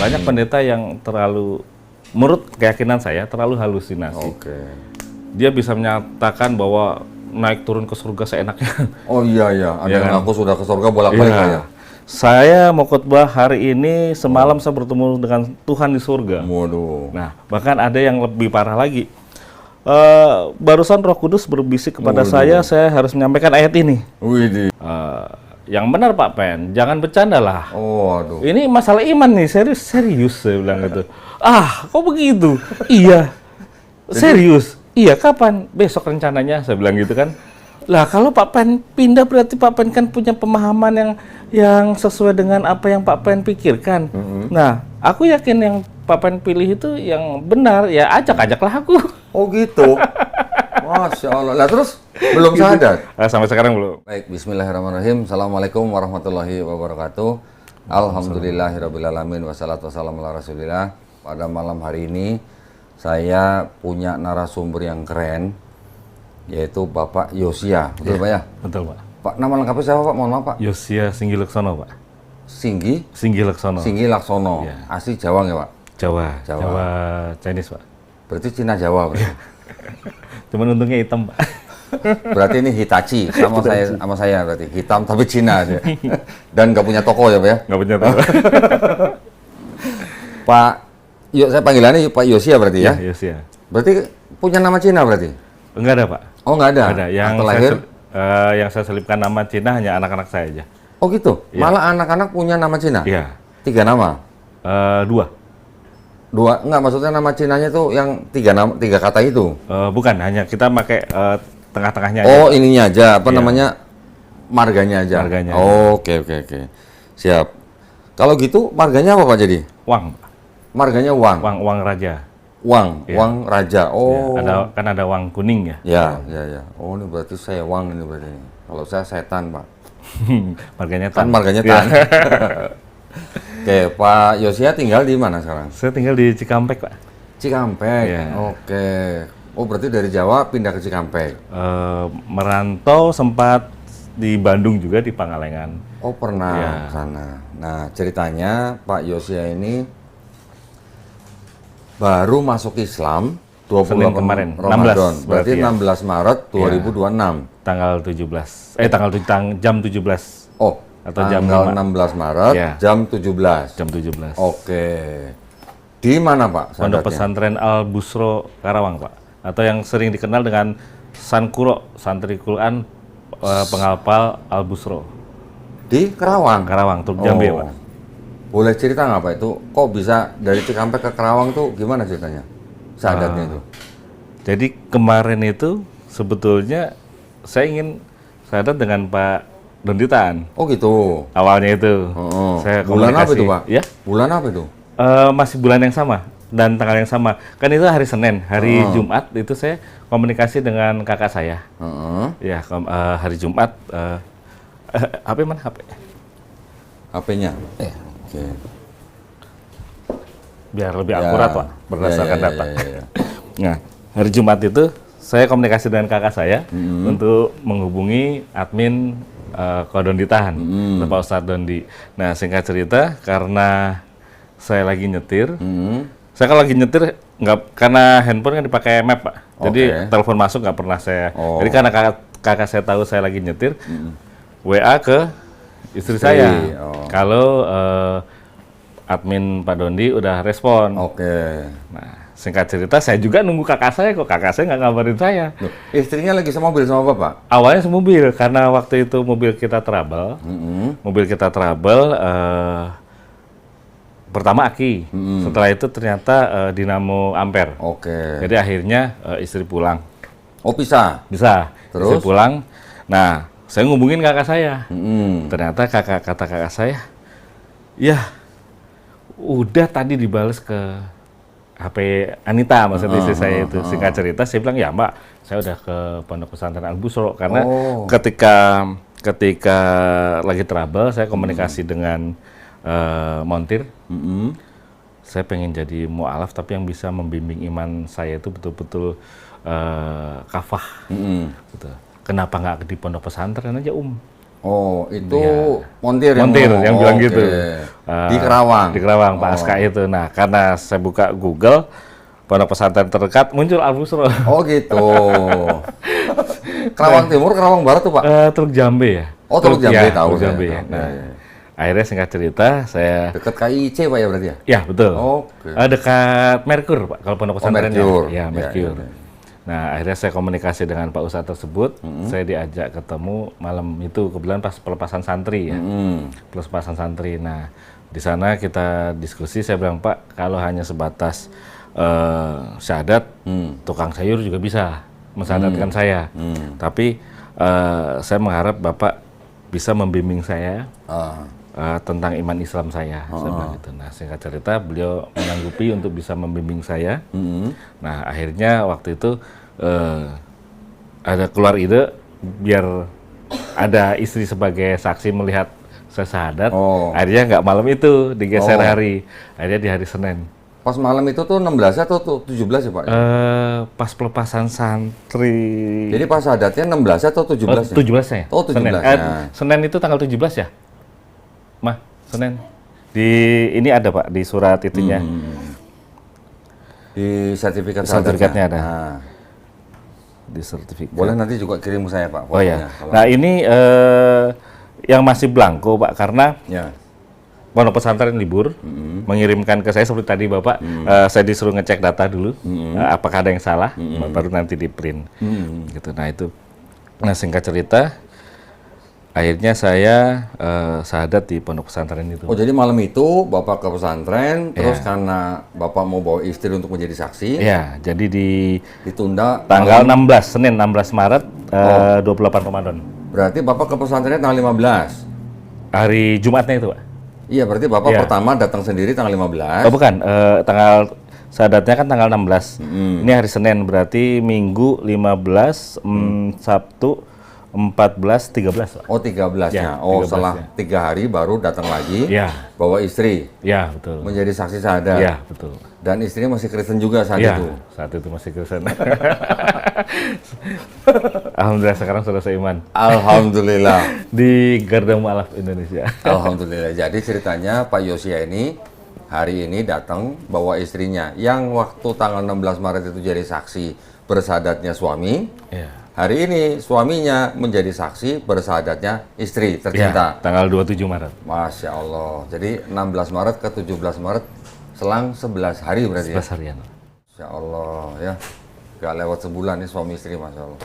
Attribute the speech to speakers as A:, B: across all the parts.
A: Banyak pendeta yang terlalu, menurut keyakinan saya, terlalu halusinasi.
B: Oke.
A: Dia bisa menyatakan bahwa naik turun ke surga seenaknya.
B: Oh iya, ada
A: Iya
B: yang
A: kan?
B: ngaku sudah ke surga bolak-balik
A: Iya.
B: ya.
A: Saya mau khotbah hari ini, semalam saya bertemu dengan Tuhan di surga.
B: Waduh.
A: Nah, bahkan ada yang lebih parah lagi. Barusan Roh Kudus berbisik kepada saya harus menyampaikan ayat ini.
B: Widih.
A: Yang benar Pak Pen, jangan bercanda lah.
B: Oh, aduh.
A: Ini masalah iman nih, serius saya bilang gitu. Ah, kok begitu? Iya. Serius? Iya, kapan? Besok rencananya, saya bilang gitu kan. Lah, kalau Pak Pen pindah berarti Pak Pen kan punya pemahaman yang sesuai dengan apa yang Pak Pen pikirkan. Nah, aku yakin yang Pak Pen pilih itu yang benar, ya ajaklah aku.
B: Oh gitu. Masya Allah. Lah terus belum sadar?
A: Sampai sekarang belum.
B: Baik, bismillahirrahmanirrahim. Assalamualaikum warahmatullahi wabarakatuh. Alhamdulillahirrabbilalamin. Wassalatu wassalamu ala rasulillah. Pada malam hari ini, saya punya narasumber yang keren, yaitu Bapak Yosia. Betul Pak ya?
A: Betul Pak.
B: Pak, nama lengkapnya siapa Pak? Mohon maaf Pak.
A: Yosia Singgi Laksono Pak.
B: Singgi
A: Laksono.
B: Singgi Laksono.
A: Ya.
B: Asli Jawa nggak Pak?
A: Jawa
B: Jawa.
A: Chinese Pak.
B: Berarti Cina Jawa berarti.
A: Cuman untungnya hitam Pak.
B: Berarti ini Hitachi sama saya berarti hitam tapi Cina aja. Dan nggak punya toko ya Pak ya?
A: Nggak punya tahu.
B: Pak, yuk saya panggilannya Pak Yosia berarti ya?
A: Yosia.
B: Berarti punya nama Cina berarti?
A: Enggak ada Pak.
B: Oh nggak ada?
A: Ada. Yang saya selipkan nama Cina hanya anak-anak saya aja.
B: Oh gitu?
A: Ya.
B: Malah anak-anak punya nama Cina?
A: Iya.
B: 3 nama?
A: 2.
B: Enggak, maksudnya nama Cinanya tuh yang 3 kata itu?
A: Bukan, hanya kita pakai tengah-tengahnya aja.
B: Oh ininya aja, apa
A: Iya.
B: namanya? Marganya aja?
A: Marganya
B: Oh, oke. Siap. Kalau gitu marganya apa Pak jadi?
A: Wang.
B: Marganya Wang?
A: Wang Raja.
B: Wang,
A: Iya.
B: Wang Raja. Oh.
A: Ya, ada Wang kuning ya.
B: Ya. Oh ini berarti saya Wang ini berarti. Kalau saya setan Pak.
A: Marganya
B: Kan
A: Tan.
B: marganya Tan. Oke, Pak Yosia tinggal di mana sekarang?
A: Saya tinggal di Cikampek Pak.
B: Cikampek.
A: Iya.
B: Oke. Oh berarti dari Jawa pindah ke Cikampek.
A: Merantau sempat di Bandung juga di Pangalengan.
B: Oh pernah
A: Iya.
B: ke sana. Nah ceritanya Pak Yosia ini baru masuk Islam 28
A: Senin kemarin,
B: Ramadan.
A: 16
B: Berarti
A: berarti ya.
B: 16 Maret 2026.
A: Tanggal 17. Jam 17.
B: Oh,
A: Atau jam
B: tanggal
A: 5.
B: 16 Maret
A: Iya.
B: jam 17.
A: Jam 17.
B: Oke. Di mana Pak?
A: Pondok
B: sandatnya?
A: Pesantren Al Busro Karawang Pak. Atau yang sering dikenal dengan Sankuro, Santri Quran Penghafal Al Busro.
B: Di Karawang.
A: Karawang, Truk Jambe Pak.
B: Boleh cerita nggak Pak itu? Kok bisa dari Cikampek ke Karawang tuh gimana ceritanya? Sadatnya itu.
A: Jadi kemarin itu sebetulnya saya ingin sadat dengan Pak Donditan.
B: Oh gitu.
A: Awalnya itu.
B: Oh.
A: Saya
B: Bulan apa
A: komunikasi.
B: itu Pak?
A: Ya,
B: Bulan apa itu?
A: masih bulan yang sama dan tanggal yang sama. Kan itu hari Senin, hari Jumat itu saya komunikasi dengan kakak saya. Ya, hari Jumat. HP mana HP?
B: HP-nya. Oke.
A: Biar lebih
B: Ya.
A: akurat Pak, berdasarkan
B: Ya.
A: data. Nah, hari Jumat itu saya komunikasi dengan kakak saya untuk menghubungi admin Kodonditan, Bapak Ustadz Dondi. Nah, singkat cerita, karena saya lagi nyetir, saya kalau lagi nyetir nggak, karena handphone kan dipakai map Pak, jadi telepon masuk nggak pernah saya. Jadi karena kakak saya tahu saya lagi nyetir, WA ke istri saya. Kalau admin Pak Dondi udah respon.
B: Oke.
A: Nah, singkat cerita, saya juga nunggu kakak saya kok. Kakak saya nggak ngabarin saya.
B: Loh, istrinya lagi semobil sama Bapak?
A: Awalnya semobil, karena waktu itu mobil kita trouble. Mobil kita trouble, pertama aki. Setelah itu ternyata dinamo ampere.
B: Oke.
A: Jadi akhirnya istri pulang.
B: Oh bisa?
A: Bisa.
B: Terus?
A: Istri pulang. Nah, saya ngubungin kakak saya. Ternyata kata kakak saya, ya udah tadi dibales ke HP Anita, maksudnya istri saya itu. Singkat cerita, saya bilang, ya Mbak, saya udah ke Pondok Pesantren Al Busro. Karena ketika lagi trouble, saya komunikasi dengan montir. Saya pengen jadi mu'alaf, tapi yang bisa membimbing iman saya itu betul-betul kafah. Gitu. Kenapa nggak di Pondok Pesantren aja,
B: Oh, itu
A: Ya.
B: montir
A: Montir yang bilang gitu.
B: Di Kerawang?
A: Di Kerawang, Pak Aska itu. Nah, karena saya buka Google, pondok pesantren terdekat, muncul Al-Busro.
B: Oh gitu. Kerawang Timur, Kerawang Barat tuh Pak?
A: Teluk Jambe ya.
B: Oh, Teluk Jambe, tahu
A: Teluk
B: saya,
A: Jambe ya.
B: tahu.
A: Nah,
B: Iya.
A: akhirnya singkat cerita, saya
B: Dekat KIC Pak ya berarti ya?
A: ya betul.
B: Oke.
A: Dekat Merkur Pak, kalau pondok pesantrennya.
B: Merkur.
A: Ya, Merkur.
B: Ya.
A: Nah, akhirnya saya komunikasi dengan Pak Ustadz tersebut. Saya diajak ketemu malam itu, kebetulan pas pelepasan santri ya. Pelepasan santri. Nah, di sana kita diskusi, saya bilang, Pak, kalau hanya sebatas syahadat, tukang sayur juga bisa mensyahadatkan saya. Tapi saya mengharap Bapak bisa membimbing saya tentang iman Islam saya. Saya bilang gitu. Nah, singkat cerita, beliau menanggupi untuk bisa membimbing saya. Nah, akhirnya waktu itu ada keluar ide biar ada istri sebagai saksi melihat saya syahadat. Akhirnya nggak malam itu, digeser hari. Akhirnya di hari Senin.
B: Pas malam itu tuh 16 atau 17 ya Pak?
A: Pas pelepasan santri.
B: Jadi pas syahadatnya 16 atau 17 ya?
A: 17 ya?
B: Oh, 17
A: Senin.
B: ya.
A: Senin itu tanggal 17 ya? Mah, Senin. Ini ada Pak, di surat itunya.
B: Di sertifikat
A: Sertifikatnya ada.
B: Nah,
A: Di sertifikat.
B: boleh nanti juga kirim ke saya Pak.
A: Oh ya.
B: Kalau-
A: Nah, ini yang masih blanko Pak, karena
B: Ya.
A: pondok pesantren libur, mengirimkan ke saya seperti tadi Bapak, saya disuruh ngecek data dulu, apakah ada yang salah, baru nanti di print. Gitu. Nah itu, nah singkat cerita, akhirnya saya syahadat di pondok pesantren itu.
B: Oh jadi malam itu Bapak ke pesantren, terus karena Bapak mau bawa istri untuk menjadi saksi,
A: Ya, jadi di
B: ditunda
A: tanggal 16, Senin 16 Maret, 28 Ramadan.
B: berarti Bapak ke pesantren tanggal 15.
A: Hari Jumatnya itu Pak.
B: Iya berarti Bapak
A: Iya.
B: pertama datang sendiri tanggal 15.
A: Oh bukan, tanggal syahadatnya kan tanggal 16. Ini hari Senin, berarti Minggu 15, Sabtu 14, 13 Pak.
B: Oh 13-nya.
A: Ya,
B: Oh
A: 13-nya.
B: setelah 3 hari baru datang lagi,
A: Ya,
B: bawa istri
A: ya betul.
B: menjadi saksi syahadat.
A: Ya betul.
B: Dan istrinya masih Kristen juga saat
A: Ya,
B: itu.
A: saat itu masih Kristen. Alhamdulillah sekarang sudah seiman
B: Alhamdulillah.
A: di Garda Mu'alaf Indonesia.
B: Alhamdulillah. Jadi ceritanya Pak Yosia ini hari ini datang bawa istrinya yang waktu tanggal 16 Maret itu jadi saksi bersahadatnya suami.
A: Ya.
B: Hari ini suaminya menjadi saksi bersahadatnya istri tercinta.
A: Ya, tanggal 27 Maret.
B: Masya Allah. Jadi 16 Maret ke 17 Maret selang 11 hari berarti ya?
A: 11 harian.
B: Masya Allah ya. Gak lewat sebulan nih suami istri Masya Allah.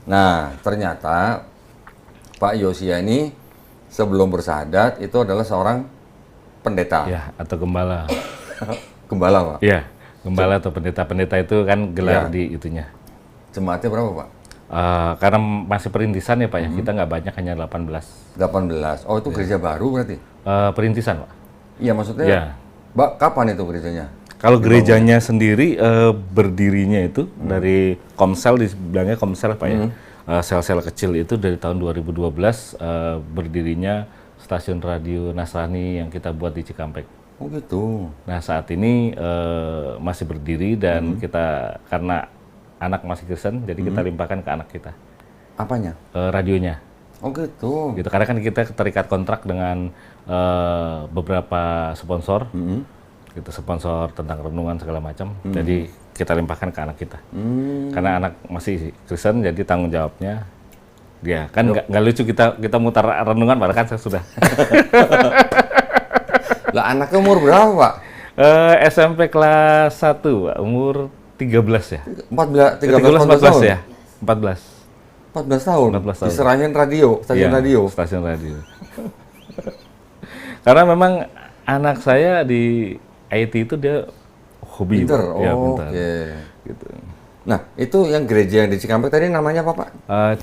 B: Nah ternyata Pak Yosia ini sebelum bersahadat itu adalah seorang pendeta.
A: Ya, atau gembala.
B: Gembala Pak.
A: Ya, gembala atau pendeta. Pendeta itu kan gelar
B: Ya.
A: di itunya.
B: Jemaatnya berapa Pak?
A: Karena masih perintisan ya Pak ya, kita nggak banyak, hanya 18.
B: 18. Oh itu gereja baru berarti?
A: Perintisan Pak.
B: Iya maksudnya,
A: Ya.
B: Mbak kapan itu gerejanya?
A: Kalau gerejanya sendiri berdirinya itu dari Komsel, dibilangnya Komsel Pak ya, sel-sel kecil itu dari tahun 2012 berdirinya stasiun radio Nasrani yang kita buat di Cikampek.
B: Oh gitu.
A: Nah saat ini masih berdiri dan kita karena anak masih Kristen, jadi kita limpahkan ke anak kita
B: Apanya?
A: radionya.
B: Oh gitu.
A: Gitu, karena kan kita terikat kontrak dengan beberapa sponsor. Gitu, sponsor tentang renungan segala macam. Jadi kita limpahkan ke anak kita. Karena anak masih Kristen, jadi tanggung jawabnya dia. Kan nggak lucu kita mutar renungan, padahal kan saya sudah.
B: Lah anaknya umur berapa Pak?
A: SMP kelas 1, Pak. Umur 13 ya.
B: 14,
A: 14
B: tahun?
A: ya. 14.
B: 14 tahun?
A: 14 tahun.
B: Diserahin radio, stasiun
A: Iya,
B: radio?
A: Stasiun radio. Karena memang anak saya di IT itu dia hobi.
B: Pinter?
A: Pak. Ya,
B: Oh,
A: pintar.
B: oke.
A: Gitu.
B: Nah, itu yang gereja yang di Cikampek tadi namanya apa Pak?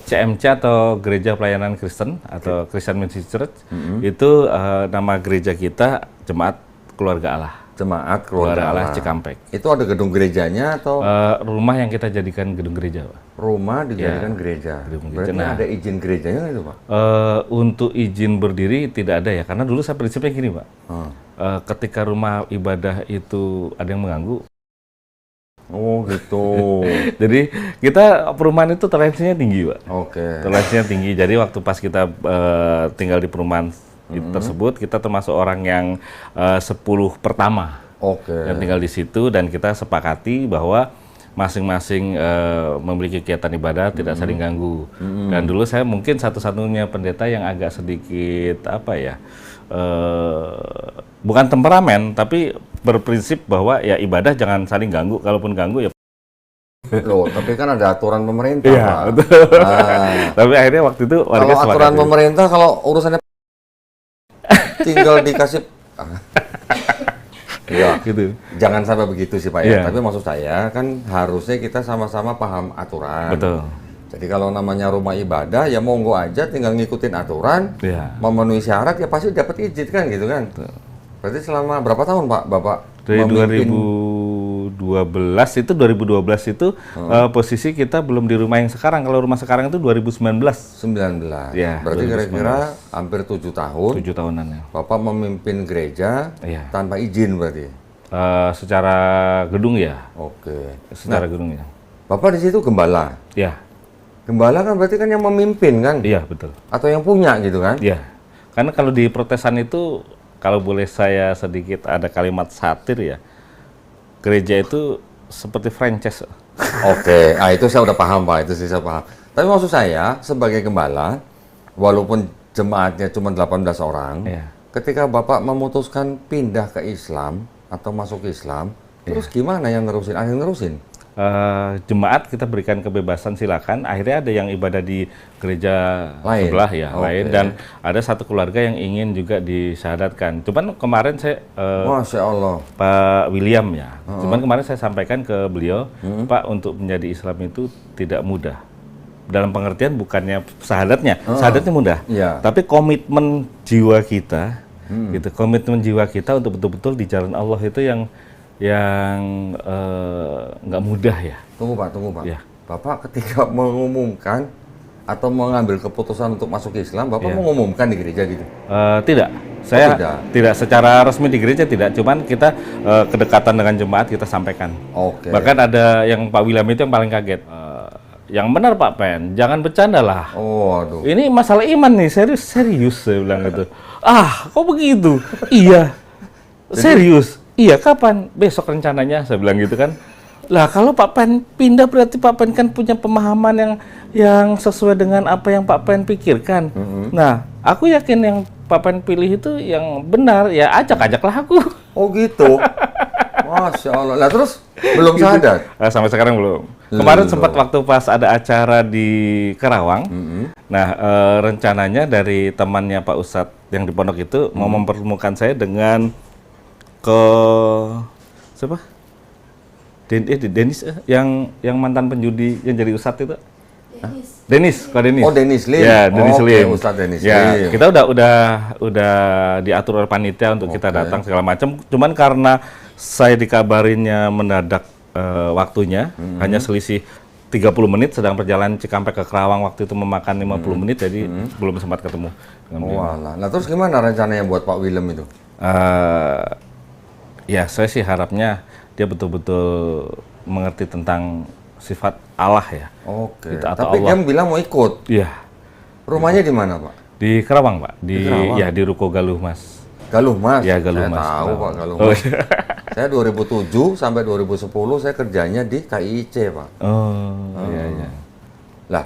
A: CMC atau Gereja Pelayanan Kristen atau Christian Ministry Church, itu nama gereja kita Jemaat Keluarga Allah.
B: Jemaat Keluarga Allah.
A: Cikampek.
B: Itu ada gedung gerejanya atau
A: Rumah yang kita jadikan gedung gereja, Pak.
B: rumah dijadikan gereja?
A: gedung
B: Berarti
A: gereja. Nah.
B: ada izin gerejanya nggak itu Pak?
A: Untuk izin berdiri tidak ada ya, karena dulu saya prinsipnya gini, Pak. Ketika rumah ibadah itu ada yang mengganggu,
B: Oh gitu.
A: jadi kita perumahan itu toleransinya tinggi, Pak.
B: Oke.
A: Toleransinya tinggi. Jadi waktu pas kita tinggal di perumahan tersebut kita termasuk orang yang 10 pertama yang tinggal di situ, dan kita sepakati bahwa masing-masing memiliki kegiatan ibadah, tidak saling ganggu. Dan dulu saya mungkin satu-satunya pendeta yang agak sedikit bukan temperamen, tapi berprinsip bahwa ya ibadah jangan saling ganggu, kalaupun ganggu ya.
B: Loh, tapi kan ada aturan pemerintah,
A: Iya,
B: Pak.
A: betul.
B: Nah,
A: Tapi akhirnya waktu itu warga
B: kalau aturan
A: sepakat.
B: pemerintah, kalau urusannya tinggal dikasih, ya,
A: Gitu.
B: jangan sampai begitu sih Pak ya.
A: Iya.
B: Tapi maksud saya kan harusnya kita sama-sama paham aturan.
A: Betul.
B: Jadi kalau namanya rumah ibadah ya monggo aja, tinggal ngikutin aturan,
A: Iya.
B: memenuhi syarat ya pasti dapat izin kan gitu kan. Berarti selama berapa tahun Pak Bapak
A: Dari
B: memimpin?
A: 2012 itu posisi kita belum di rumah yang sekarang. Kalau rumah sekarang itu 2019.
B: 19.
A: Ya,
B: Berarti
A: 2019.
B: kira-kira hampir 7 tahun
A: 7 tahunan ya.
B: Bapak memimpin gereja
A: Iya.
B: tanpa izin berarti.
A: Secara gedung ya.
B: Oke.
A: Secara gedung ya.
B: Bapak di situ gembala.
A: Ya,
B: Gembala kan berarti kan yang memimpin kan?
A: iya betul.
B: Atau yang punya gitu kan?
A: Iya. Karena kalau di Protesan itu, kalau boleh saya sedikit ada kalimat satir ya, gereja itu seperti franchise.
B: Oke, itu saya udah paham Pak, itu sih saya paham. Tapi maksud saya sebagai gembala, walaupun jemaatnya cuma 18 orang,
A: Iya.
B: ketika Bapak memutuskan pindah ke Islam atau masuk Islam, terus gimana yang nerusin? Ada yang nerusin?
A: Jemaat kita berikan kebebasan, silakan. Akhirnya ada yang ibadah di gereja
B: Lain?
A: sebelah ya,
B: Oke.
A: lain, dan ada satu keluarga yang ingin juga disyahadatkan. Cuman kemarin saya
B: Masya Allah.
A: Pak William ya. Cuman kemarin saya sampaikan ke beliau, Pak, untuk menjadi Islam itu tidak mudah. Dalam pengertian bukannya syahadatnya mudah.
B: Iya.
A: Tapi komitmen jiwa kita, gitu, komitmen jiwa kita untuk betul-betul di jalan Allah itu yang nggak mudah ya.
B: Tunggu Pak.
A: Iya.
B: Bapak ketika mengumumkan atau mengambil keputusan untuk masuk Islam, Bapak mengumumkan di gereja gitu?
A: Tidak, saya
B: tidak?
A: tidak secara resmi di gereja tidak. Cuman kita kedekatan dengan jemaat kita sampaikan.
B: Oke.
A: Bahkan ada yang Pak William itu yang paling kaget. Yang benar Pak Pen, jangan bercanda lah.
B: Oh, aduh.
A: Ini masalah iman nih, serius saya bilang gitu. Ah, kok begitu? Iya, serius. Iya, kapan? Besok rencananya, saya bilang gitu kan. Lah, kalau Pak Pen pindah berarti Pak Pen kan punya pemahaman yang sesuai dengan apa yang Pak Pen pikirkan. Nah, aku yakin yang Pak Pen pilih itu yang benar, ya ajaklah aku.
B: Oh gitu. Masya Allah. Lah terus belum syahadat?
A: Sampai sekarang belum. Kemarin sempat waktu pas ada acara di Karawang. Nah, rencananya dari temannya Pak Ustadz yang di pondok itu mau mempertemukan saya dengan siapa? Denis yang mantan penjudi yang jadi ustadz itu. Denis, Kak Denis.
B: Oh, Denis Lim.
A: Ya, Denis
B: Oke,
A: Lim.
B: Ustadz Denis
A: Ya,
B: Lim.
A: kita udah diatur oleh panitia untuk kita datang segala macam. Cuman karena saya dikabarinnya mendadak waktunya, hanya selisih 30 menit, sedang perjalanan Cikampek ke Kerawang waktu itu memakan 50 menit, jadi belum sempat ketemu dengan beliau.
B: Walah. Nah terus gimana rencananya buat Pak Willem itu?
A: Ya, saya sih harapnya dia betul-betul mengerti tentang sifat Allah ya.
B: Oke.
A: Gitu, atau
B: Tapi
A: Allah.
B: dia bilang mau ikut.
A: Iya,
B: Rumahnya di mana Pak?
A: di Kerawang Pak, di
B: Kerawang?
A: ya di Ruko Galuh Mas.
B: Galuh Mas.
A: Ya, Galuh
B: Saya
A: Mas.
B: tahu
A: Kerawang.
B: Pak Galuh
A: Oh,
B: Mas.
A: iya.
B: Saya 2007 sampai 2010 saya kerjanya di KIC Pak.
A: Oh, iya.
B: Lah,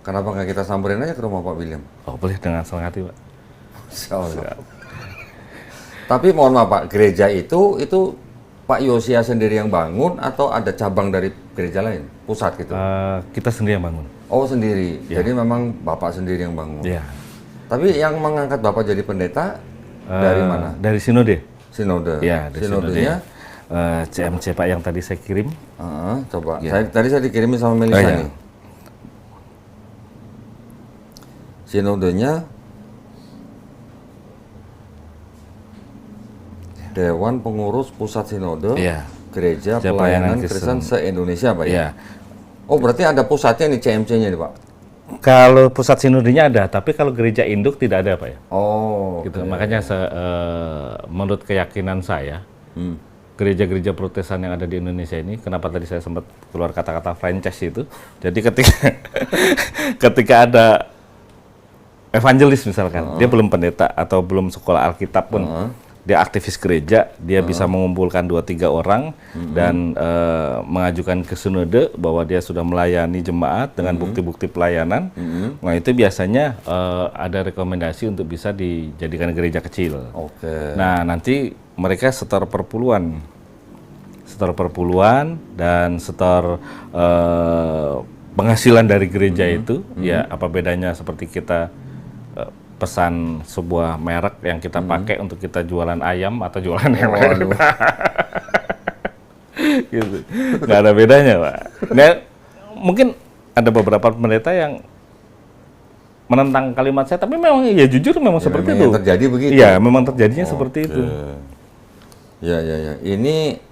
B: kenapa nggak kita samperin aja ke rumah Pak Willem?
A: Oh, boleh dengan senang hati Pak.
B: Masya Allah. Tapi mohon maaf Pak, gereja itu Pak Yosia sendiri yang bangun atau ada cabang dari gereja lain, pusat gitu?
A: Kita sendiri yang bangun.
B: Oh sendiri, jadi memang Bapak sendiri yang bangun.
A: Iya.
B: Tapi yang mengangkat Bapak jadi pendeta dari mana?
A: Dari Sinode.
B: Sinode.
A: Ya, dari
B: Sinodenya?
A: CMC Pak yang tadi saya kirim.
B: Coba.
A: Ya.
B: Tadi saya dikirimin sama Melisa
A: Oh, iya.
B: nih. Sinodenya Dewan Pengurus Pusat Sinode
A: Iya.
B: Gereja
A: Gereja
B: Pelayanan
A: Pelayanan
B: Kristen
A: Kristen.
B: se-Indonesia Pak ya?
A: Iya.
B: Oh berarti ada pusatnya nih CMC-nya nih Pak?
A: Kalau pusat sinodenya ada, tapi kalau gereja induk tidak ada Pak ya.
B: Oh,
A: Gitu. Makanya menurut keyakinan saya, gereja-gereja Protestan yang ada di Indonesia ini, kenapa tadi saya sempat keluar kata-kata franchise itu? Jadi ketika ketika ada evangelis misalkan, dia belum pendeta atau belum sekolah Alkitab pun, dia aktivis gereja, dia bisa mengumpulkan 2-3 orang dan mengajukan ke sinode bahwa dia sudah melayani jemaat dengan bukti-bukti pelayanan. Nah itu biasanya ada rekomendasi untuk bisa dijadikan gereja kecil. Nah nanti mereka setor perpuluhan dan setor penghasilan dari gereja itu, ya apa bedanya seperti kita pesan sebuah merek yang kita pakai untuk kita jualan ayam atau jualan yang lain. Gitu. Nggak ada bedanya, Pak. Nah, mungkin ada beberapa pendeta yang menentang kalimat saya, tapi memang ya jujur memang
B: Ya,
A: seperti
B: memang
A: itu.
B: yang terjadi begitu.
A: Iya, memang terjadinya seperti itu.
B: Ya. Ini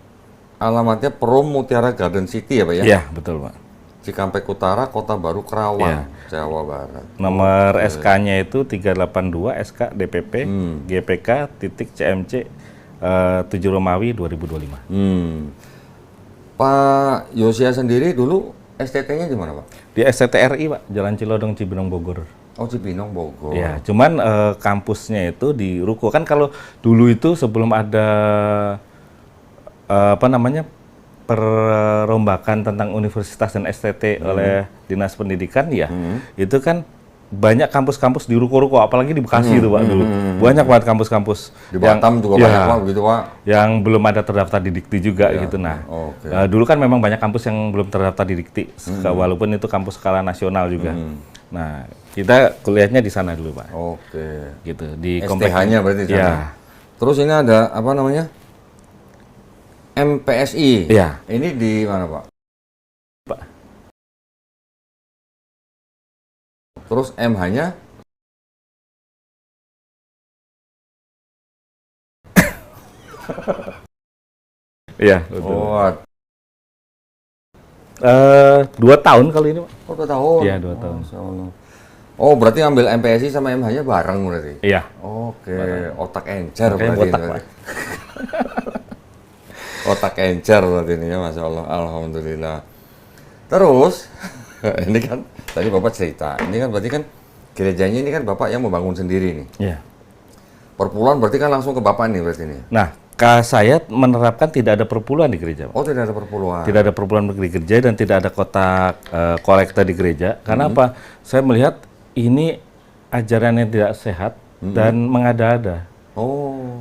B: alamatnya Perum Mutiara Garden City ya, Pak ya?
A: Iya, betul, Pak.
B: Cikampek Utara, Kota Baru, Kerawang, Jawa Barat.
A: Nomor SK-nya itu 382 SK DPP GPK CMC 7 Romawi 2025.
B: Pak Yosia sendiri dulu STT-nya di mana, Pak?
A: Di STTRI, Pak, Jalan Cilodong, Cibinong, Bogor.
B: Oh, Cibinong, Bogor.
A: Ya, cuman kampusnya itu di Ruko. Kan kalau dulu itu sebelum ada perombakan tentang universitas dan STT oleh Dinas Pendidikan ya, itu kan banyak kampus-kampus di Ruko-Ruko, apalagi di Bekasi itu, Pak, dulu. Banyak banget kampus-kampus.
B: Di Batam juga banyak, Pak, begitu, Pak.
A: Yang belum ada terdaftar di Dikti juga gitu. Nah, dulu kan memang banyak kampus yang belum terdaftar di Dikti, walaupun itu kampus skala nasional juga. Nah, kita kuliahnya di sana dulu, Pak. Gitu, di
B: STH-nya berarti di sana.
A: Ya.
B: Terus ini ada apa namanya? MPSI.
A: Iya.
B: Ini di mana, Pak? Terus MH-nya?
A: Iya, betul. 2 tahun kali ini, Pak.
B: Oh, 2 tahun.
A: Iya, 2 tahun.
B: Oh, berarti ngambil MPSI sama MH-nya bareng berarti?
A: Iya.
B: Otak encer
A: Makanya
B: berarti.
A: botak, Pak.
B: Otak encer berarti ini ya, Masya Allah. Alhamdulillah. Terus, ini kan tadi Bapak cerita, ini kan berarti kan gerejanya ini kan Bapak yang membangun sendiri nih.
A: Iya.
B: Perpuluhan berarti kan langsung ke Bapak nih berarti nih.
A: Nah, saya menerapkan tidak ada perpuluhan di gereja, Pak.
B: Oh, tidak ada perpuluhan.
A: Tidak ada perpuluhan di gereja dan tidak ada kotak kolektor di gereja. Karena apa? Saya melihat ini ajaran yang tidak sehat dan mengada-ada.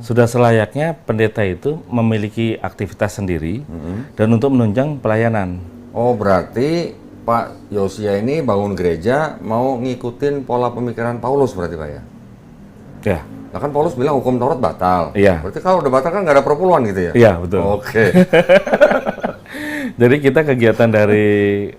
A: Sudah selayaknya pendeta itu memiliki aktivitas sendiri dan untuk menunjang pelayanan.
B: Oh, berarti Pak Yosia ini bangun gereja mau ngikutin pola pemikiran Paulus berarti, Pak ya?
A: Ya.
B: Nah, kan Paulus bilang hukum Taurat batal.
A: Iya.
B: Berarti kalau udah batal kan nggak ada perpuluhan gitu ya?
A: Iya, betul. Jadi kita kegiatan dari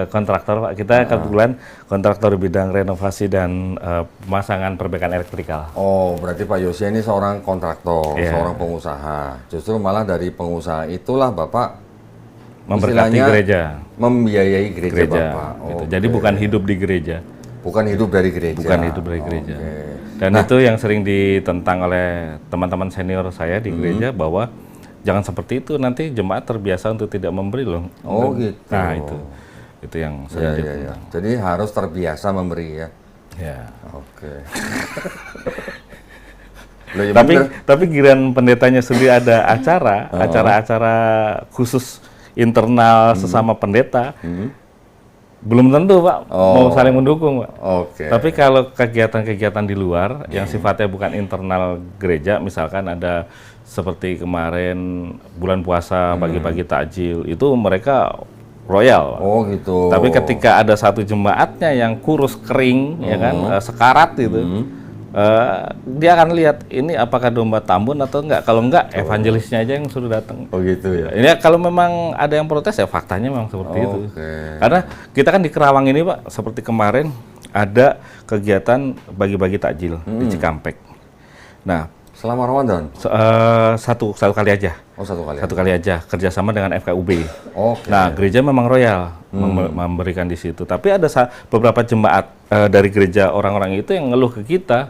A: kontraktor, Pak. Kita kebetulan kontraktor bidang renovasi dan pemasangan perbaikan elektrikal.
B: Oh, berarti Pak Yosia ini seorang kontraktor,
A: Iya.
B: seorang pengusaha. Justru malah dari pengusaha itulah Bapak
A: Memberkati
B: istilahnya
A: gereja.
B: membiayai gereja Bapak.
A: Gitu. Jadi bukan hidup di gereja.
B: Bukan hidup dari gereja.
A: Bukan hidup dari gereja. Dan itu yang sering ditentang oleh teman-teman senior saya di gereja bahwa jangan seperti itu, nanti jemaat terbiasa untuk tidak memberi loh.
B: Oh, gitu.
A: Nah, itu yang sering ditentang.
B: Jadi harus terbiasa memberi ya.
A: Ya.
B: Loh, ya
A: Tapi giliran pendetanya sendiri ada acara-acara khusus internal sesama pendeta. Belum tentu, Pak, mau saling mendukung, Pak. Tapi kalau kegiatan-kegiatan di luar yang sifatnya bukan internal gereja, misalkan ada seperti kemarin bulan puasa bagi-bagi takjil, itu mereka royal.
B: Oh, gitu.
A: Tapi ketika ada satu jemaatnya yang kurus kering, ya kan, sekarat itu, dia akan lihat ini apakah domba Tambun atau enggak. Kalau enggak, evangelisnya aja yang suruh datang.
B: Oh, gitu ya.
A: Ini kalau memang ada yang protes ya faktanya memang seperti itu. Karena kita kan di Kerawang ini, Pak, seperti kemarin ada kegiatan bagi-bagi takjil di Cikampek. Nah,
B: Selama Ramadan?
A: Satu kali aja.
B: Oh, satu kali.
A: Satu kali aja kerjasama dengan FKUB.
B: Oke.
A: Nah, gereja memang royal memberikan di situ. Tapi ada beberapa jemaat dari gereja orang-orang itu yang ngeluh ke kita.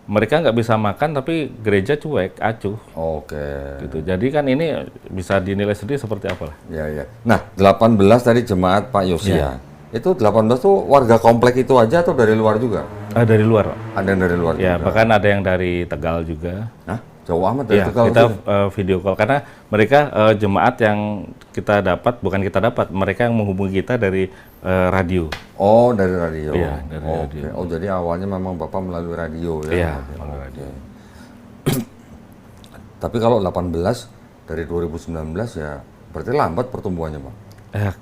A: Mereka nggak bisa makan, tapi gereja cuek, acuh.
B: Oke.
A: Gitu. Jadi kan ini bisa dinilai sendiri seperti apa lah.
B: Ya, ya. Nah, 18 tadi jemaat Pak Yosia. Itu 18 tuh warga komplek itu aja atau dari luar juga?
A: Dari luar, Pak.
B: Ada yang dari luar
A: Ya,
B: juga?
A: bahkan ada yang dari Tegal juga.
B: Hah? Jauh amat dari
A: Ya,
B: Tegal
A: kita
B: tuh.
A: video call karena mereka jemaat yang kita dapat, bukan kita dapat, mereka yang menghubungi kita dari radio.
B: Oh, dari radio.
A: Iya, dari
B: Oke.
A: radio.
B: Oh, jadi awalnya memang Bapak melalui radio ya?
A: Iya,
B: Oke.
A: melalui radio.
B: Tapi kalau 18 dari 2019 ya berarti lambat pertumbuhannya, Pak.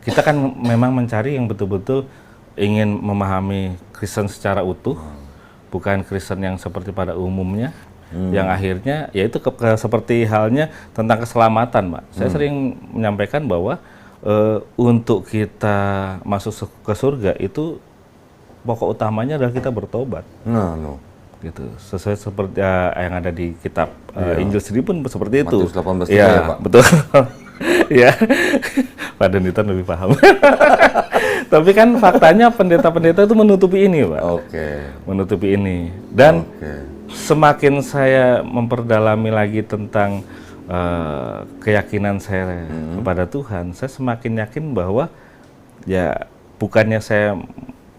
A: Kita kan memang mencari yang betul-betul ingin memahami Kristen secara utuh, bukan Kristen yang seperti pada umumnya, yang akhirnya yaitu seperti halnya tentang keselamatan, Pak. Saya sering menyampaikan bahwa untuk kita masuk ke surga itu pokok utamanya adalah kita bertobat.
B: Nah, no.
A: Gitu, sesuai seperti yang ada di kitab Injil sendiri pun seperti itu.
B: Matius 18
A: ya,
B: ya, Pak?
A: Betul. Ya, Pak Donitan lebih paham. Tapi kan faktanya pendeta-pendeta itu menutupi ini, Pak.
B: Oke.
A: Menutupi ini. Dan
B: Oke.
A: semakin saya memperdalami lagi tentang keyakinan saya kepada Tuhan, saya semakin yakin bahwa ya bukannya saya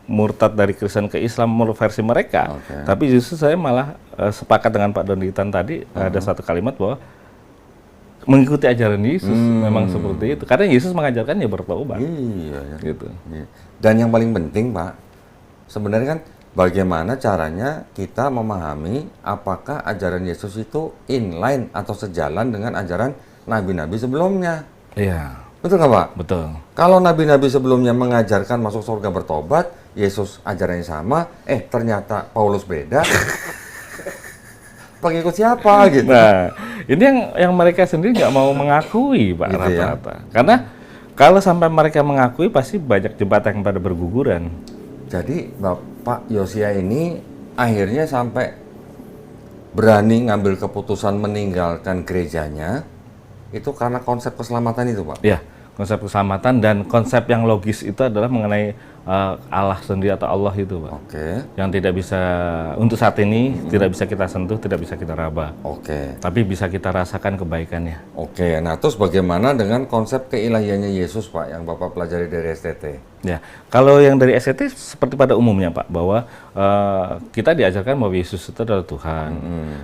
A: murtad dari Kristen ke Islam menurut versi mereka, tapi justru saya malah sepakat dengan Pak Donitan tadi ada satu kalimat bahwa mengikuti ajaran Yesus memang seperti itu, karena Yesus mengajarkan ya bertobat.
B: Iya, ya.
A: Gitu.
B: Iya. Dan yang paling penting, Pak, sebenarnya kan bagaimana caranya kita memahami apakah ajaran Yesus itu inline atau sejalan dengan ajaran nabi-nabi sebelumnya.
A: Iya,
B: Betul nggak, Pak?
A: betul.
B: Kalau nabi-nabi sebelumnya mengajarkan masuk surga bertobat, Yesus ajarannya sama, ternyata Paulus beda. Pengikut siapa gitu?
A: Nah, ini yang mereka sendiri nggak mau mengakui, Pak,
B: Gitu ya.
A: rata-rata. Karena kalau sampai mereka mengakui, pasti banyak jemaat yang pada berguguran.
B: Jadi Bapak Yosia ini akhirnya sampai berani ngambil keputusan meninggalkan gerejanya, itu karena konsep keselamatan itu, Pak?
A: Ya, konsep keselamatan dan konsep yang logis itu adalah mengenai Allah sendiri atau Allah itu, Pak.
B: Oke,
A: Yang tidak bisa, untuk saat ini, tidak bisa kita sentuh, tidak bisa kita raba.
B: oke.
A: Tapi bisa kita rasakan kebaikannya.
B: Oke, nah terus bagaimana dengan konsep keilahiannya Yesus, Pak, yang Bapak pelajari dari STT?
A: Ya, kalau yang dari SCT seperti pada umumnya, Pak, bahwa kita diajarkan bahwa Yesus itu adalah Tuhan.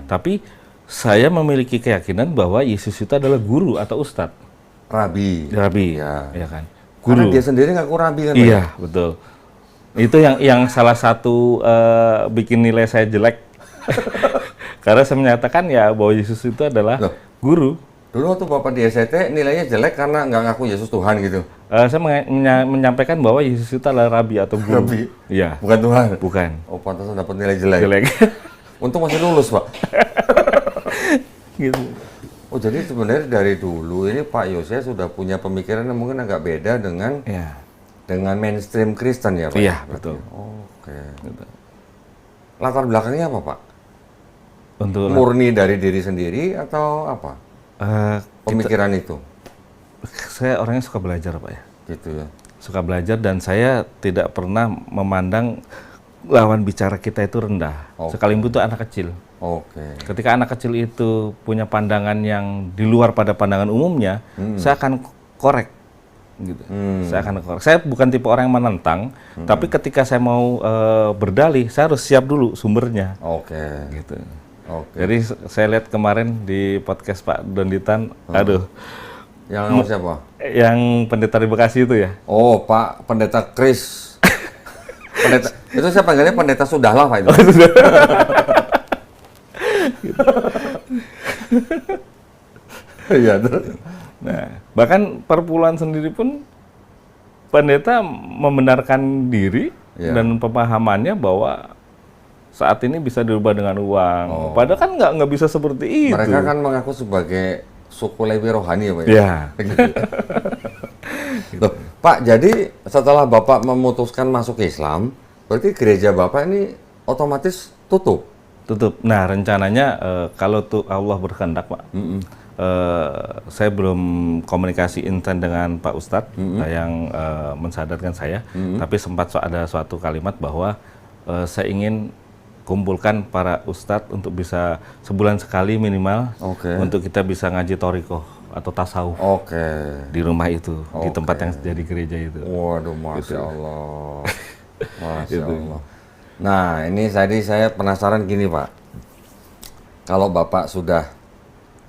A: Tapi saya memiliki keyakinan bahwa Yesus itu adalah guru atau ustadz.
B: Rabi.
A: Rabi,
B: Ya.
A: ya kan?
B: Karena
A: Guru.
B: dia sendiri ngaku rabi kan, Pak?
A: Iya, betul. Itu yang salah satu bikin nilai saya jelek. Karena saya menyatakan ya bahwa Yesus itu adalah
B: Loh.
A: guru.
B: Dulu waktu Bapak di STT nilainya jelek karena nggak ngaku Yesus Tuhan gitu.
A: Saya menyampaikan bahwa Yesus itu adalah rabi atau guru.
B: Rabi?
A: Iya,
B: Bukan Tuhan?
A: bukan.
B: Oh, pantasan dapat nilai jelek.
A: Jelek.
B: Untung masih lulus, Pak.
A: Gitu.
B: Oh, jadi sebenarnya dari dulu ini Pak Yosia sudah punya pemikiran yang mungkin agak beda dengan
A: Iya.
B: mainstream Kristen ya, Pak?
A: Iya, betul.
B: Oke.
A: Gitu.
B: Latar belakangnya apa, Pak?
A: Untuk
B: Murni dari diri sendiri atau apa? Pemikiran itu?
A: saya orangnya suka belajar, Pak, ya.
B: Gitu ya.
A: Suka belajar dan saya tidak pernah memandang lawan bicara kita itu rendah.
B: Oke.
A: Sekalipun itu anak kecil.
B: Oke.
A: Ketika anak kecil itu punya pandangan yang di luar pada pandangan umumnya, saya akan korek. Gitu. Saya akan korek. Saya bukan tipe orang yang menentang, tapi ketika saya mau berdalih, saya harus siap dulu sumbernya.
B: Oke.
A: Gitu.
B: Oke.
A: Jadi saya lihat kemarin di podcast Pak Donitan, aduh,
B: Yang nomor siapa?
A: yang pendeta di Bekasi itu ya.
B: Oh, Pak Pendeta Kris. Pendeta itu saya panggilnya Pendeta Sudahlah, Pak itu. Iya, terus.
A: Nah, bahkan perpuluhan sendiri pun pendeta membenarkan diri
B: Iya.
A: dan pemahamannya bahwa saat ini bisa dirubah dengan uang. Padahal kan nggak bisa seperti itu.
B: Mereka kan mengaku sebagai suku Lewi rohani ya, Pak?
A: Ya,
B: Gitu. Loh, Pak, jadi setelah Bapak memutuskan masuk Islam, berarti gereja Bapak ini otomatis tutup?
A: tutup. Nah, rencananya kalau tuh Allah berkehendak, Pak, saya belum komunikasi intens dengan Pak Ustadz yang mensadarkan saya, tapi sempat ada suatu kalimat bahwa saya ingin kumpulkan para ustadz untuk bisa sebulan sekali minimal
B: Oke.
A: untuk kita bisa ngaji torikoh atau tasawuf
B: Oke.
A: di rumah itu, di tempat
B: Oke.
A: yang jadi gereja itu.
B: Waduh, Masya Allah. Masya
A: Gitu.
B: Allah. Nah, ini tadi saya penasaran gini, Pak. Kalau Bapak sudah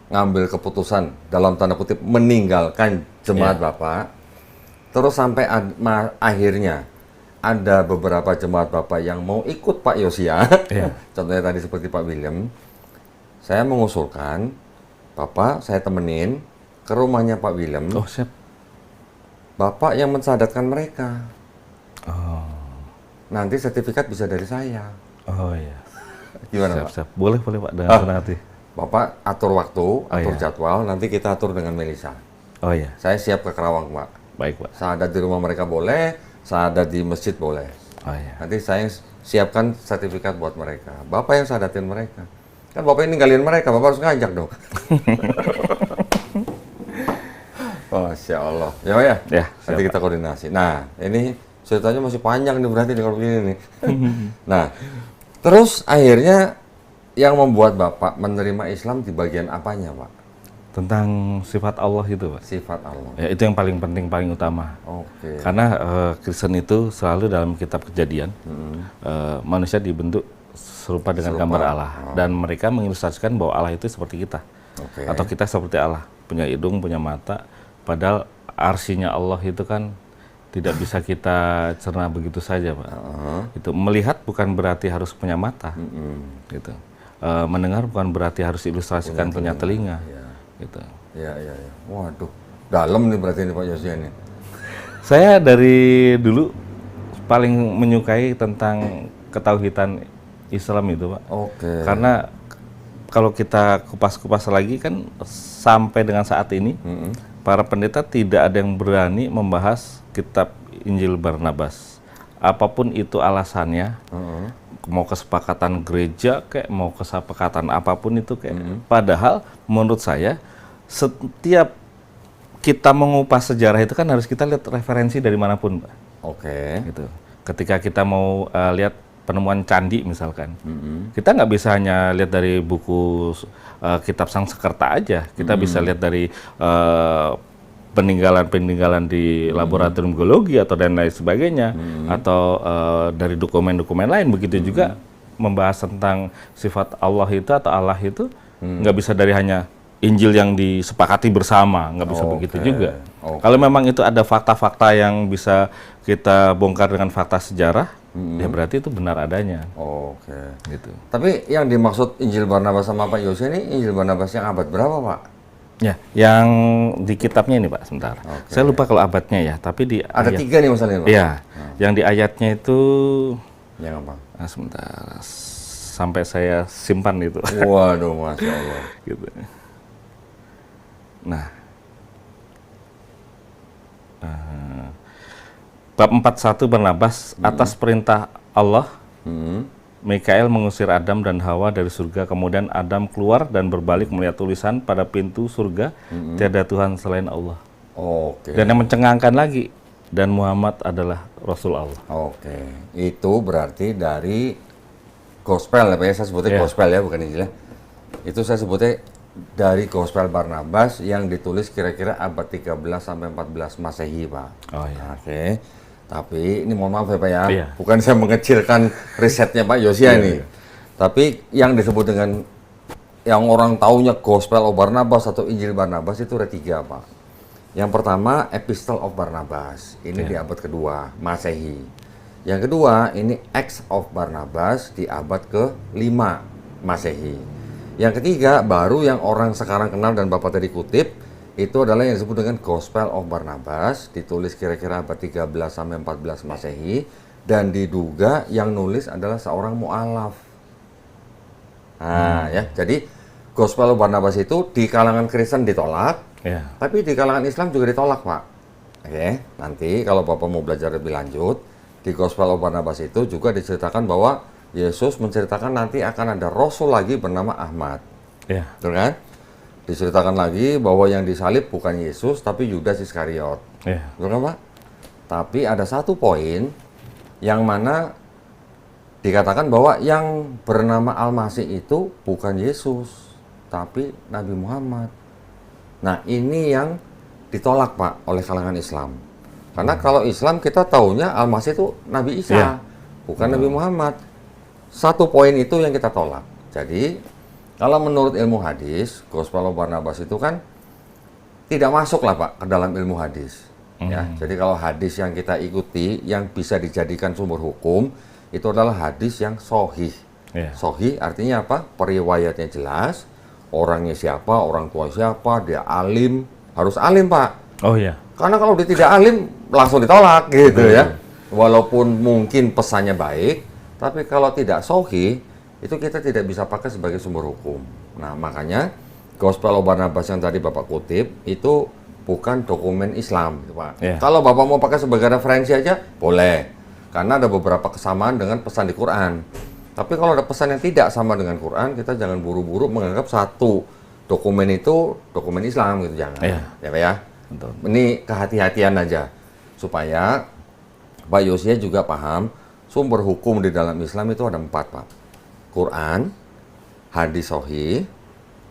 B: ngambil keputusan dalam tanda kutip meninggalkan jemaat Bapak, terus sampai akhirnya ada beberapa jemaat Bapak yang mau ikut Pak Yosia,
A: Iya.
B: contohnya tadi seperti Pak William, saya mengusulkan, Bapak saya temenin ke rumahnya Pak William,
A: Oh, siap.
B: Bapak yang mensadatkan mereka.
A: Oh,
B: Nanti sertifikat bisa dari saya.
A: oh iya.
B: Gimana,
A: Siap,
B: Pak?
A: siap. Boleh, boleh Pak, dengan senang hati.
B: Bapak atur waktu, atur
A: iya.
B: jadwal, nanti kita atur dengan Melisa.
A: Oh iya,
B: Saya siap ke Kerawang, Pak.
A: baik Pak.
B: Sahadat di rumah mereka boleh, sahadat di masjid boleh.
A: Oh iya.
B: Nanti saya siapkan sertifikat buat mereka. Bapak yang sahadatin mereka. Kan Bapak ini ninggalin mereka, Bapak harus ngajak dong. Masya Allah. Ya, Pak ya?
A: Ya,
B: Nanti kita koordinasi. Nah, ini ceritanya masih panjang nih berarti kalau begini nih. Nah, terus akhirnya yang membuat Bapak menerima Islam di bagian apanya, Pak?
A: Tentang sifat Allah itu Pak.
B: Sifat Allah.
A: Ya, itu yang paling penting, paling utama.
B: Oke.
A: Karena Kristen itu selalu dalam kitab Kejadian, manusia dibentuk serupa dengan gambar Allah. Dan mereka mengilustrasikan bahwa Allah itu seperti kita.
B: Oke.
A: Atau kita seperti Allah, punya hidung, punya mata. Padahal arsinya Allah itu kan tidak bisa kita cerna begitu saja, Pak. Itu melihat bukan berarti harus punya mata, gitu. Mendengar bukan berarti harus ilustrasikan punya telinga, gitu.
B: Iya, iya, iya. Waduh, dalam nih berarti ini Pak Yosia ini.
A: Saya dari dulu paling menyukai tentang ketauhidan Islam itu, Pak.
B: Oke.
A: Karena kalau kita kupas-kupas lagi kan sampai dengan saat ini para pendeta tidak ada yang berani membahas kitab Injil Barnabas. Apapun itu alasannya, mau kesepakatan gereja kayak mau kesepakatan apapun itu kayak. Padahal menurut saya setiap kita mengupas sejarah itu kan harus kita lihat referensi dari manapun, Pak.
B: Oke.
A: Gitu. Ketika kita mau lihat penemuan candi misalkan, kita nggak bisa hanya lihat dari buku kitab Sangsekerta aja, kita bisa lihat dari peninggalan-peninggalan di laboratorium geologi atau dan lain sebagainya, atau dari dokumen-dokumen lain. Begitu juga membahas tentang sifat Allah itu atau Allah itu nggak bisa dari hanya Injil yang disepakati bersama, nggak bisa begitu juga. Kalau memang itu ada fakta-fakta yang bisa kita bongkar dengan fakta sejarah, ya berarti itu benar adanya.
B: Oke.
A: Gitu.
B: Tapi yang dimaksud Injil Barnabas sama Pak Yosia ini Injil Barnabas yang abad berapa, Pak?
A: Ya, yang di kitabnya ini Pak, sebentar. Saya lupa kalau abadnya ya, tapi di
B: Ada
A: ayat,
B: 3 nih masalahnya, Pak.
A: Iya, yang di ayatnya itu,
B: Yang apa?
A: sebentar, sampai saya simpan itu.
B: Waduh, Masya Allah.
A: Gitu. Nah, bab 41 Barnabas, atas perintah Allah, Mikael mengusir Adam dan Hawa dari surga. Kemudian Adam keluar dan berbalik melihat tulisan pada pintu surga, tiada Tuhan selain Allah.
B: Oke.
A: Dan yang mencengangkan lagi, dan Muhammad adalah Rasul Allah.
B: Oke. Itu berarti dari gospel ya, Pak ya? Saya sebutnya
A: Iya.
B: gospel ya, bukan Injil ya. Itu saya sebutnya dari gospel Barnabas yang ditulis kira-kira abad 13 sampai 14 Masehi, Pak.
A: Oh iya.
B: Oke. Tapi ini mohon maaf ya, Pak ya.
A: Iya.
B: Bukan saya mengecilkan risetnya Pak Yosia ini. Tapi yang disebut dengan yang orang taunya Gospel of Barnabas atau Injil Barnabas itu ada 3, Pak. Yang pertama Epistle of Barnabas. Ini di abad kedua Masehi. Yang kedua ini Acts of Barnabas di abad ke-5 Masehi. Yang ketiga baru yang orang sekarang kenal dan Bapak tadi kutip, itu adalah yang disebut dengan Gospel of Barnabas, ditulis kira-kira abad 13 sampai 14 Masehi, dan diduga yang nulis adalah seorang mu'alaf. Nah, ya, jadi Gospel of Barnabas itu di kalangan Kristen ditolak,
A: Ya.
B: tapi di kalangan Islam juga ditolak, Pak. Oke, nanti kalau Bapak mau belajar lebih lanjut, di Gospel of Barnabas itu juga diceritakan bahwa Yesus menceritakan nanti akan ada Rasul lagi bernama Ahmad.
A: Ya.
B: Betul kan? Diceritakan lagi bahwa yang disalib bukan Yesus tapi Yudas Iskariot.
A: Ya.
B: Betul kan, Pak? Tapi ada satu poin yang mana dikatakan bahwa yang bernama Al-Masih itu bukan Yesus, tapi Nabi Muhammad. Nah, ini yang ditolak, Pak, oleh kalangan Islam. Karena kalau Islam kita taunya Al-Masih itu Nabi Isa,
A: Iya.
B: bukan Nabi Muhammad. Satu poin itu yang kita tolak. Jadi, kalau menurut ilmu hadis, Gospel of Barnabas itu kan tidak masuk lah, Pak, ke dalam ilmu hadis. Ya, jadi kalau hadis yang kita ikuti, yang bisa dijadikan sumber hukum, itu adalah hadis yang sohih.
A: Iya.
B: Sohih artinya apa? Periwayatnya jelas, orangnya siapa, orang tua siapa, dia alim, harus alim, Pak.
A: Oh iya.
B: Karena kalau dia tidak alim, langsung ditolak gitu ya. Walaupun mungkin pesannya baik, tapi kalau tidak sohih, itu kita tidak bisa pakai sebagai sumber hukum. Nah, makanya Gospel of Barnabas yang tadi Bapak kutip, itu bukan dokumen Islam, Pak.
A: Iya.
B: Kalau Bapak mau pakai sebagai referensi aja, boleh. Karena ada beberapa kesamaan dengan pesan di Quran. Tapi kalau ada pesan yang tidak sama dengan Quran, kita jangan buru-buru menganggap satu dokumen itu dokumen Islam gitu, jangan.
A: Iya.
B: Ya, Pak ya.
A: Betul.
B: Ini kehati-hatian aja supaya Pak Yosia juga paham sumber hukum di dalam Islam itu ada 4, Pak. Quran, hadis sahih,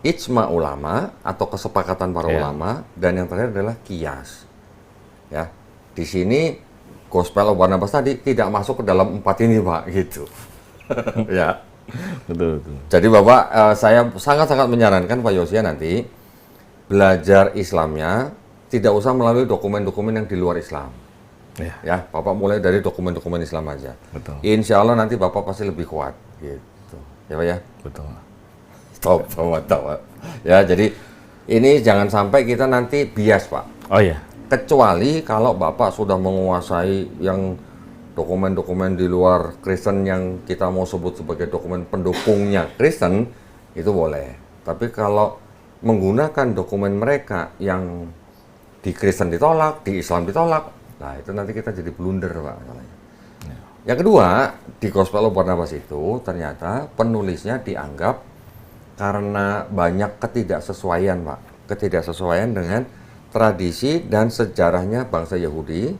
B: ijma ulama atau kesepakatan para
A: Iya.
B: ulama, dan yang terakhir adalah qiyas. Ya. Di sini Gospel of Barnabas tadi tidak masuk ke dalam 4 ini, Pak, gitu. Ya.
A: Betul, betul.
B: Jadi Bapak, saya sangat-sangat menyarankan Pak Yosia nanti belajar Islamnya tidak usah melalui dokumen-dokumen yang di luar Islam.
A: Iya.
B: Ya, Bapak mulai dari dokumen-dokumen Islam aja.
A: Betul.
B: Insya Allah nanti Bapak pasti lebih kuat. Gitu. Ya Pak ya?
A: Betul.
B: Top, Pak. Ya, jadi ini jangan sampai kita nanti bias, Pak.
A: Oh iya.
B: Kecuali kalau Bapak sudah menguasai yang dokumen-dokumen di luar Kristen yang kita mau sebut sebagai dokumen pendukungnya Kristen, itu boleh. Tapi kalau menggunakan dokumen mereka yang di Kristen ditolak, di Islam ditolak, nah itu nanti kita jadi blunder, Pak. Yang kedua, di Gospel of Barnabas itu ternyata penulisnya dianggap karena banyak ketidaksesuaian, Pak. Ketidaksesuaian dengan tradisi dan sejarahnya bangsa Yahudi,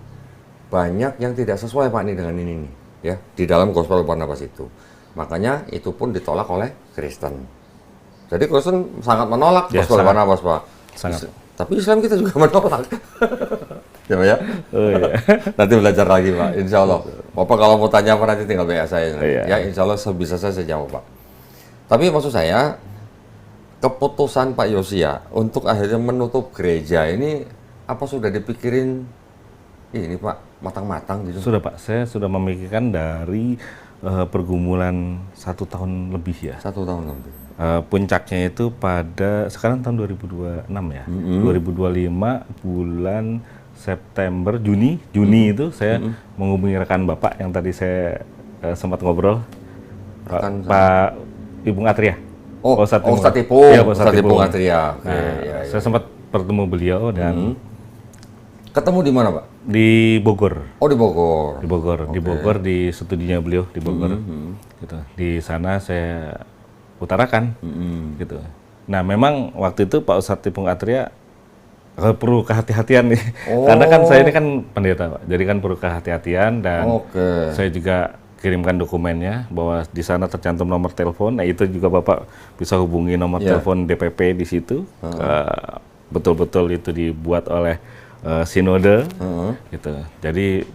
B: banyak yang tidak sesuai, Pak, nih dengan ini nih, ya, di dalam Gospel of Barnabas itu. Makanya itu pun ditolak oleh Kristen. Jadi Kristen sangat menolak
A: Ya,
B: Gospel of
A: sangat.
B: Barnabas, Pak.
A: Sangat.
B: Tapi Islam kita juga menolak. Ya, Pak ya?
A: Oh iya.
B: Nanti belajar lagi, Pak. Insya Allah. Bapak kalau mau tanya apa nanti tinggal WA saya.
A: Iya.
B: Ya, insya Allah sebisa saya jawab, Pak. Tapi maksud saya, keputusan Pak Yosia untuk akhirnya menutup gereja ini, apa sudah dipikirin ini, Pak, matang-matang gitu?
A: Sudah Pak, saya sudah memikirkan dari pergumulan 1 tahun lebih ya.
B: 1 tahun lebih.
A: Puncaknya itu pada sekarang tahun 2026 ya. 2025 bulan September, Juni itu saya menghubungi rekan Bapak yang tadi saya sempat ngobrol.
B: Rekan
A: Pak Ipung Atria.
B: Oh,
A: Ustadz
B: Ustadz Ipung.
A: Iya, Pak Ustadz
B: Ustadz Ipung
A: Ipung.
B: Atria. Oke,
A: Nah,
B: ya, ya.
A: saya sempat bertemu beliau dan
B: Ketemu di mana, Pak?
A: di Bogor.
B: Oh, di Bogor.
A: Di Bogor di studinya beliau di Bogor. Gitu. Di sana saya utarakan gitu. Nah, memang waktu itu Pak Ustadz Ipung Atria perlu kehati-hatian nih. Karena kan saya ini kan pendeta, Pak. Jadi kan perlu kehati-hatian dan
B: Oke.
A: saya juga kirimkan dokumennya bahwa di sana tercantum nomor telepon. Nah, itu juga Bapak bisa hubungi nomor
B: Iya.
A: telepon DPP di situ. Betul-betul itu dibuat oleh sinode gitu. Jadi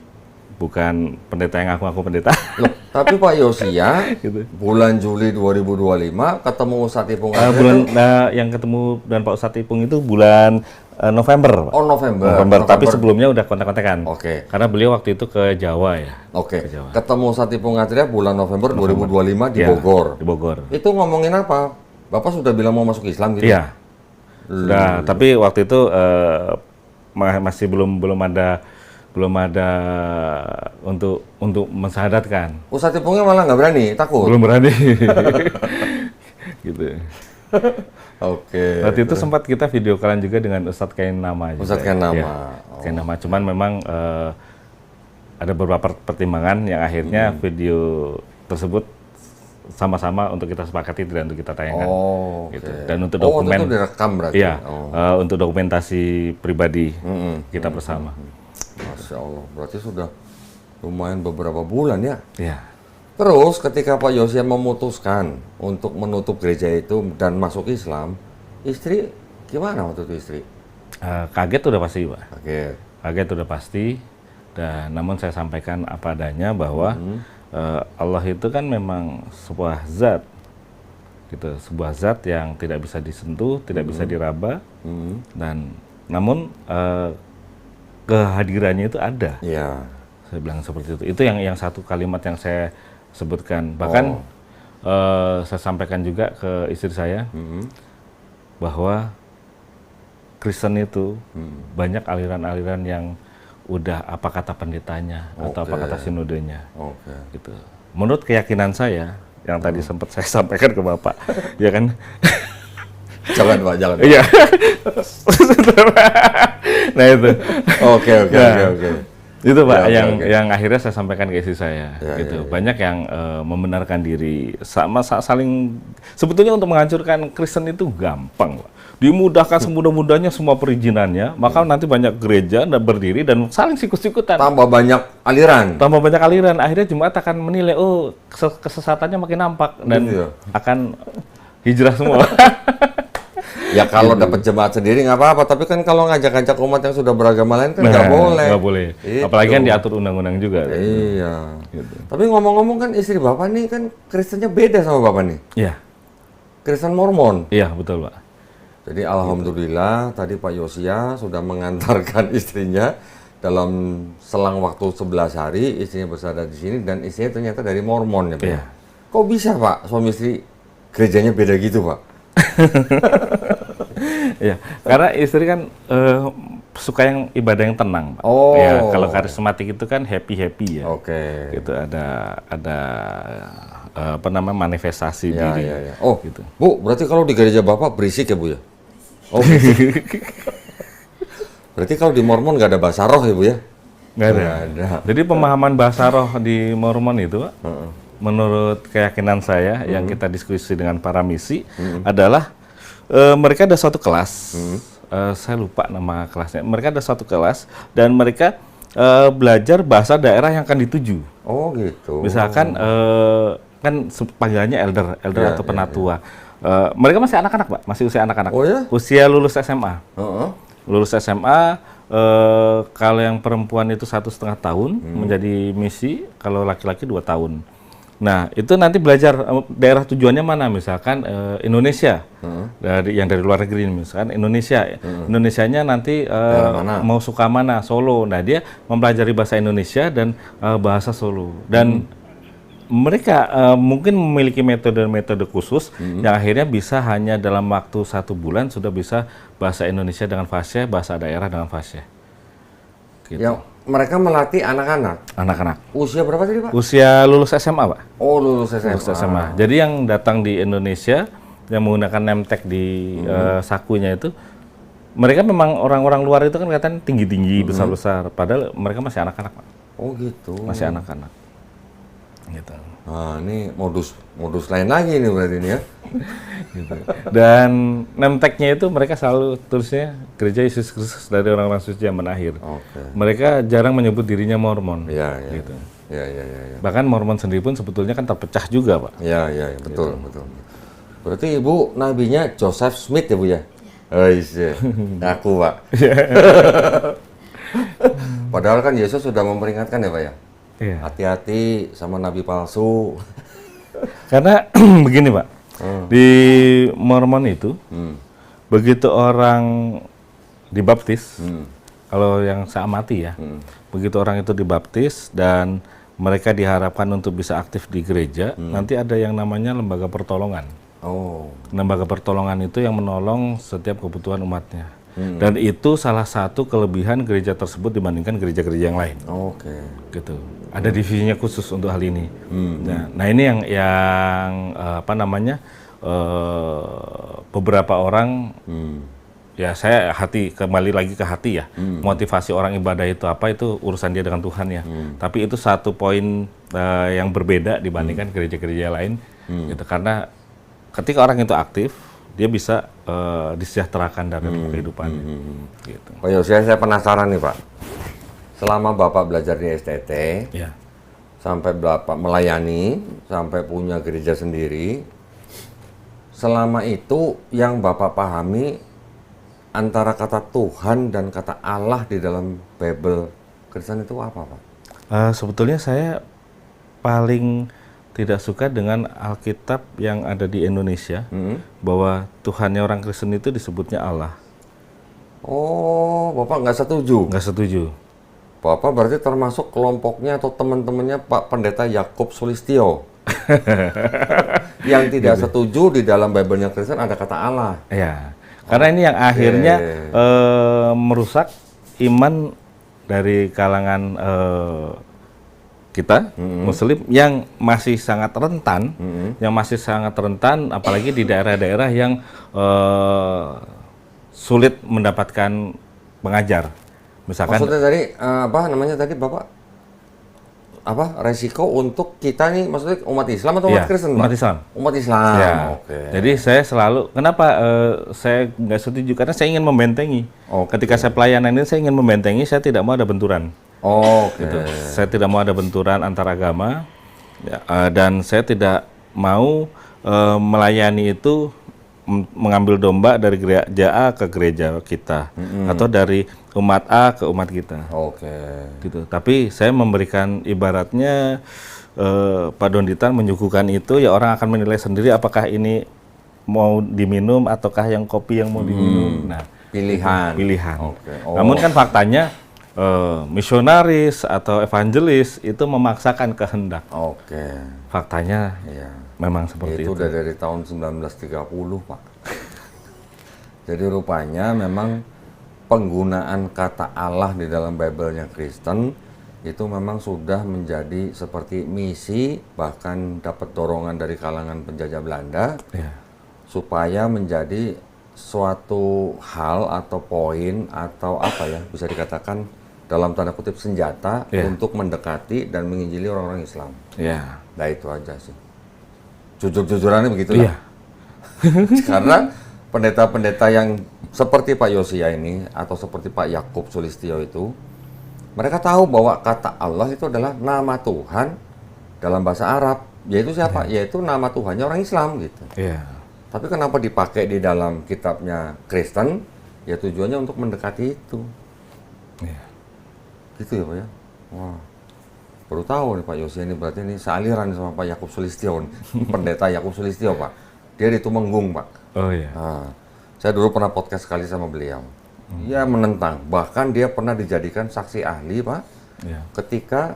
A: bukan pendeta yang ngaku-ngaku pendeta.
B: Loh, tapi Pak Yosia
A: Gitu.
B: bulan Juli 2025 ketemu Ustadz Ipung Atria
A: Bulan
B: itu-
A: yang ketemu dan Pak Ustadz Ipung itu bulan November, Pak.
B: Oh, November.
A: Tapi sebelumnya udah kontak-kontakan.
B: Oke.
A: Karena beliau waktu itu ke Jawa ya.
B: Oke.
A: Ke Jawa.
B: Ketemu Ustadz Ipung Atria bulan November 2025 di
A: Iya,
B: Bogor.
A: Di Bogor.
B: Itu ngomongin apa? Bapak sudah bilang mau masuk Islam gitu?
A: Iya. Sudah, tapi waktu itu masih belum ada untuk mensyahadatkan.
B: Ustadz Ipungnya malah nggak berani, takut?
A: Belum berani. Gitu.
B: Oke.
A: Waktu itu sempat kita video callan juga dengan Ustadz Kain Nama. juga.
B: Ustadz Kain Nama.
A: Iya, Kain Nama. Cuman memang ada beberapa pertimbangan yang akhirnya video tersebut sama-sama untuk kita sepakati dan untuk kita tayangkan.
B: Oh, oke.
A: Gitu. Dan untuk
B: Oh, waktu
A: dokumen,
B: itu direkam berarti?
A: iya,
B: Oh.
A: untuk dokumentasi pribadi kita bersama.
B: Masya Allah, berarti sudah lumayan beberapa bulan ya?
A: Iya.
B: Terus ketika Pak Yosia memutuskan untuk menutup gereja itu dan masuk Islam, istri Gimana waktu itu istri?
A: Kaget udah pasti, Pak.
B: Kaget.
A: Kaget udah pasti. Dan namun saya sampaikan apa adanya bahwa Allah itu kan memang sebuah zat, gitu, sebuah zat yang tidak bisa disentuh, tidak bisa diraba, dan namun kehadirannya itu ada.
B: Iya.
A: Saya bilang seperti itu. Itu yang satu kalimat yang saya sebutkan. Bahkan saya sampaikan juga ke istri saya bahwa Kristen itu banyak aliran-aliran yang udah apa kata pendetanya atau apa kata sinodenya, gitu. Menurut keyakinan saya yang tadi sempat saya sampaikan ke Bapak, ya kan?
B: Jangan Pak, jangan.
A: Iya. Nah itu.
B: Oke.
A: Itu Pak
B: Ya,
A: yang akhirnya saya sampaikan ke istri saya, gitu. Banyak yang membenarkan diri, saling sebetulnya untuk menghancurkan Kristen itu gampang, Pak. Dimudahkan semudah-mudahnya semua perizinannya, maka nanti banyak gereja dan berdiri dan saling sikut-sikutan.
B: Tambah banyak aliran.
A: Akhirnya jemaat akan menilai, oh kesesatannya makin nampak dan
B: Gitu ya?
A: akan hijrah semua.
B: Ya kalau dapat jemaat sendiri nggak apa-apa, tapi kan kalau ngajak-ngajak umat yang sudah beragama lain kan nggak boleh.
A: Nggak boleh.
B: Itu.
A: Apalagi kan diatur undang-undang juga.
B: Iya.
A: Gitu.
B: Tapi ngomong-ngomong kan istri Bapak nih kan Kristennya beda sama Bapak nih.
A: Iya,
B: Kristen Mormon.
A: iya betul Pak.
B: Jadi alhamdulillah tadi Pak Yosia sudah mengantarkan istrinya dalam selang waktu 11 hari istrinya bersandar di sini dan istrinya ternyata dari Mormon ya Pak.
A: Iya.
B: Kok bisa Pak suami istri gerejanya beda gitu Pak?
A: Iya, karena istri kan suka yang ibadah yang tenang, Pak.
B: Oh.
A: Ya, kalau karismatik itu kan happy ya.
B: Oke.
A: Gitu ada apa namanya manifestasi
B: Ya,
A: diri.
B: ya. Oh,
A: Gitu.
B: Bu, berarti kalau di gereja Bapak berisik ya Bu ya? Oh, berisik. Berarti kalau di Mormon nggak ada bahasa roh ya Bu ya?
A: Nggak ada. Jadi pemahaman bahasa roh di Mormon itu, Pak, menurut keyakinan saya yang kita diskusi dengan para misi adalah mereka ada suatu kelas, saya lupa nama kelasnya. Mereka ada suatu kelas dan mereka belajar bahasa daerah yang akan dituju.
B: Oh gitu.
A: Misalkan kan panggilannya elder
B: Ya,
A: atau penatua. Mereka masih anak-anak, Pak, masih usia anak-anak.
B: Oh ya?
A: Usia lulus SMA.
B: Heeh.
A: Lulus SMA, kalau yang perempuan itu 1,5 tahun menjadi misi, kalau laki-laki 2 tahun. Nah, itu nanti belajar daerah tujuannya mana, misalkan Indonesia, dari luar negeri, misalkan Indonesia. Indonesianya nanti mau suka mana, Solo. Nah, dia mempelajari bahasa Indonesia dan bahasa Solo. Dan mereka mungkin memiliki metode-metode khusus yang akhirnya bisa hanya dalam waktu 1 bulan sudah bisa bahasa Indonesia dengan fasih, bahasa daerah dengan fasih. Gitu.
B: Yang mereka melatih anak-anak.
A: Anak-anak.
B: Usia berapa tadi Pak?
A: Usia lulus SMA, Pak.
B: Oh lulus SMA.
A: Lulus SMA. Jadi yang datang di Indonesia yang menggunakan name tag di sakunya itu, mereka memang orang-orang luar itu kan kelihatan tinggi-tinggi, besar-besar. Padahal mereka masih anak-anak, Pak.
B: Oh gitu.
A: Masih anak-anak. Gitu.
B: Nah ini modus lain lagi nih berarti ini ya.
A: Gitu. Dan name tag-nya itu mereka selalu tulisnya Gereja Yesus Kristus dari orang-orang suci zaman akhir.
B: Oke.
A: Mereka jarang menyebut dirinya Mormon.
B: Iya, iya.
A: Gitu.
B: Ya.
A: Bahkan Mormon sendiri pun sebetulnya kan terpecah juga, Pak.
B: Ya, betul. Berarti Ibu nabinya Joseph Smith ya Bu ya? Oh iya, ngaku Pak. Padahal kan Yesus sudah memperingatkan ya Pak ya?
A: Iya.
B: Hati-hati sama nabi palsu.
A: Karena begini, Pak. Di Mormon itu, begitu orang dibaptis, kalau yang saya amati ya, begitu orang itu dibaptis dan mereka diharapkan untuk bisa aktif di gereja, nanti ada yang namanya lembaga pertolongan.
B: Oh.
A: Lembaga pertolongan itu yang menolong setiap kebutuhan umatnya. Dan itu salah satu kelebihan gereja tersebut dibandingkan gereja-gereja yang lain.
B: Oke.
A: Gitu. Ada divisinya khusus untuk hal ini. Nah ini yang apa namanya, beberapa orang, ya saya kembali lagi ke hati ya, motivasi orang ibadah itu apa, itu urusan dia dengan Tuhan ya. Tapi itu satu poin yang berbeda dibandingkan gereja-gereja lain, gitu. Karena ketika orang itu aktif, dia bisa disejahterakan dalam kehidupannya. Gitu.
B: Pak Yosia, saya penasaran nih Pak. Selama Bapak belajar di STT,
A: Ya.
B: sampai Bapak melayani, sampai punya gereja sendiri, selama itu yang Bapak pahami antara kata Tuhan dan kata Allah di dalam Bible Kristen itu apa, Pak?
A: Sebetulnya saya paling tidak suka dengan Alkitab yang ada di Indonesia, bahwa Tuhannya orang Kristen itu disebutnya Allah.
B: Oh, Bapak nggak setuju?
A: Nggak setuju.
B: Bapak berarti termasuk kelompoknya atau teman-temannya Pak Pendeta Yakub Sulistyo yang tidak setuju di dalam Bible-nya Kristen ada kata Allah.
A: Ya, karena ini yang akhirnya merusak iman dari kalangan kita Muslim yang masih sangat rentan, apalagi di daerah-daerah yang sulit mendapatkan pengajar. Misalkan,
B: maksudnya tadi apa namanya tadi Bapak? Apa resiko untuk kita nih, maksudnya umat Islam atau umat Kristen, Pak?
A: Umat Islam.
B: Umat Islam.
A: Ya.
B: Oke.
A: Jadi saya selalu, kenapa saya nggak setuju? Karena saya ingin membentengi. Ketika saya pelayanan ini, saya ingin membentengi. Saya tidak mau ada benturan. Gitu. Saya tidak mau ada benturan antar agama, dan saya tidak mau melayani itu mengambil domba dari gereja A ke gereja kita, atau dari umat A ke umat kita. Gitu. Tapi saya memberikan ibaratnya Pak Donditan menyuguhkan itu, ya orang akan menilai sendiri apakah ini mau diminum ataukah yang kopi yang mau diminum. Nah, pilihan. Namun kan faktanya misionaris atau evangelis itu memaksakan kehendak. Faktanya memang seperti itu.
B: Itu udah dari tahun 1930, Pak. Jadi rupanya memang penggunaan kata Allah di dalam Bible-nya Kristen itu memang sudah menjadi seperti misi, bahkan dapat dorongan dari kalangan penjajah Belanda, supaya menjadi suatu hal atau poin atau apa ya, bisa dikatakan dalam tanda kutip senjata untuk mendekati dan menginjili orang-orang Islam. Nah itu aja sih. Jujur-jujurannya begitu lah. Karena pendeta-pendeta yang seperti Pak Yosia ini atau seperti Pak Yakub Sulistyo itu, mereka tahu bahwa kata Allah itu adalah nama Tuhan dalam bahasa Arab. Yaitu siapa? Yaitu nama Tuhannya orang Islam gitu. Tapi kenapa dipakai di dalam kitabnya Kristen? Ya tujuannya untuk mendekati itu. Gitu ya Pak ya? Wah. Baru tahu nih Pak Yosia ini, berarti ini sealiran sama Pak Yakub Sulistyo, pendeta Yakub Sulistyo, Pak. Dia di Tumenggung, Pak. Nah, saya dulu pernah podcast sekali sama beliau. Dia menentang, bahkan dia pernah dijadikan saksi ahli, Pak. Ketika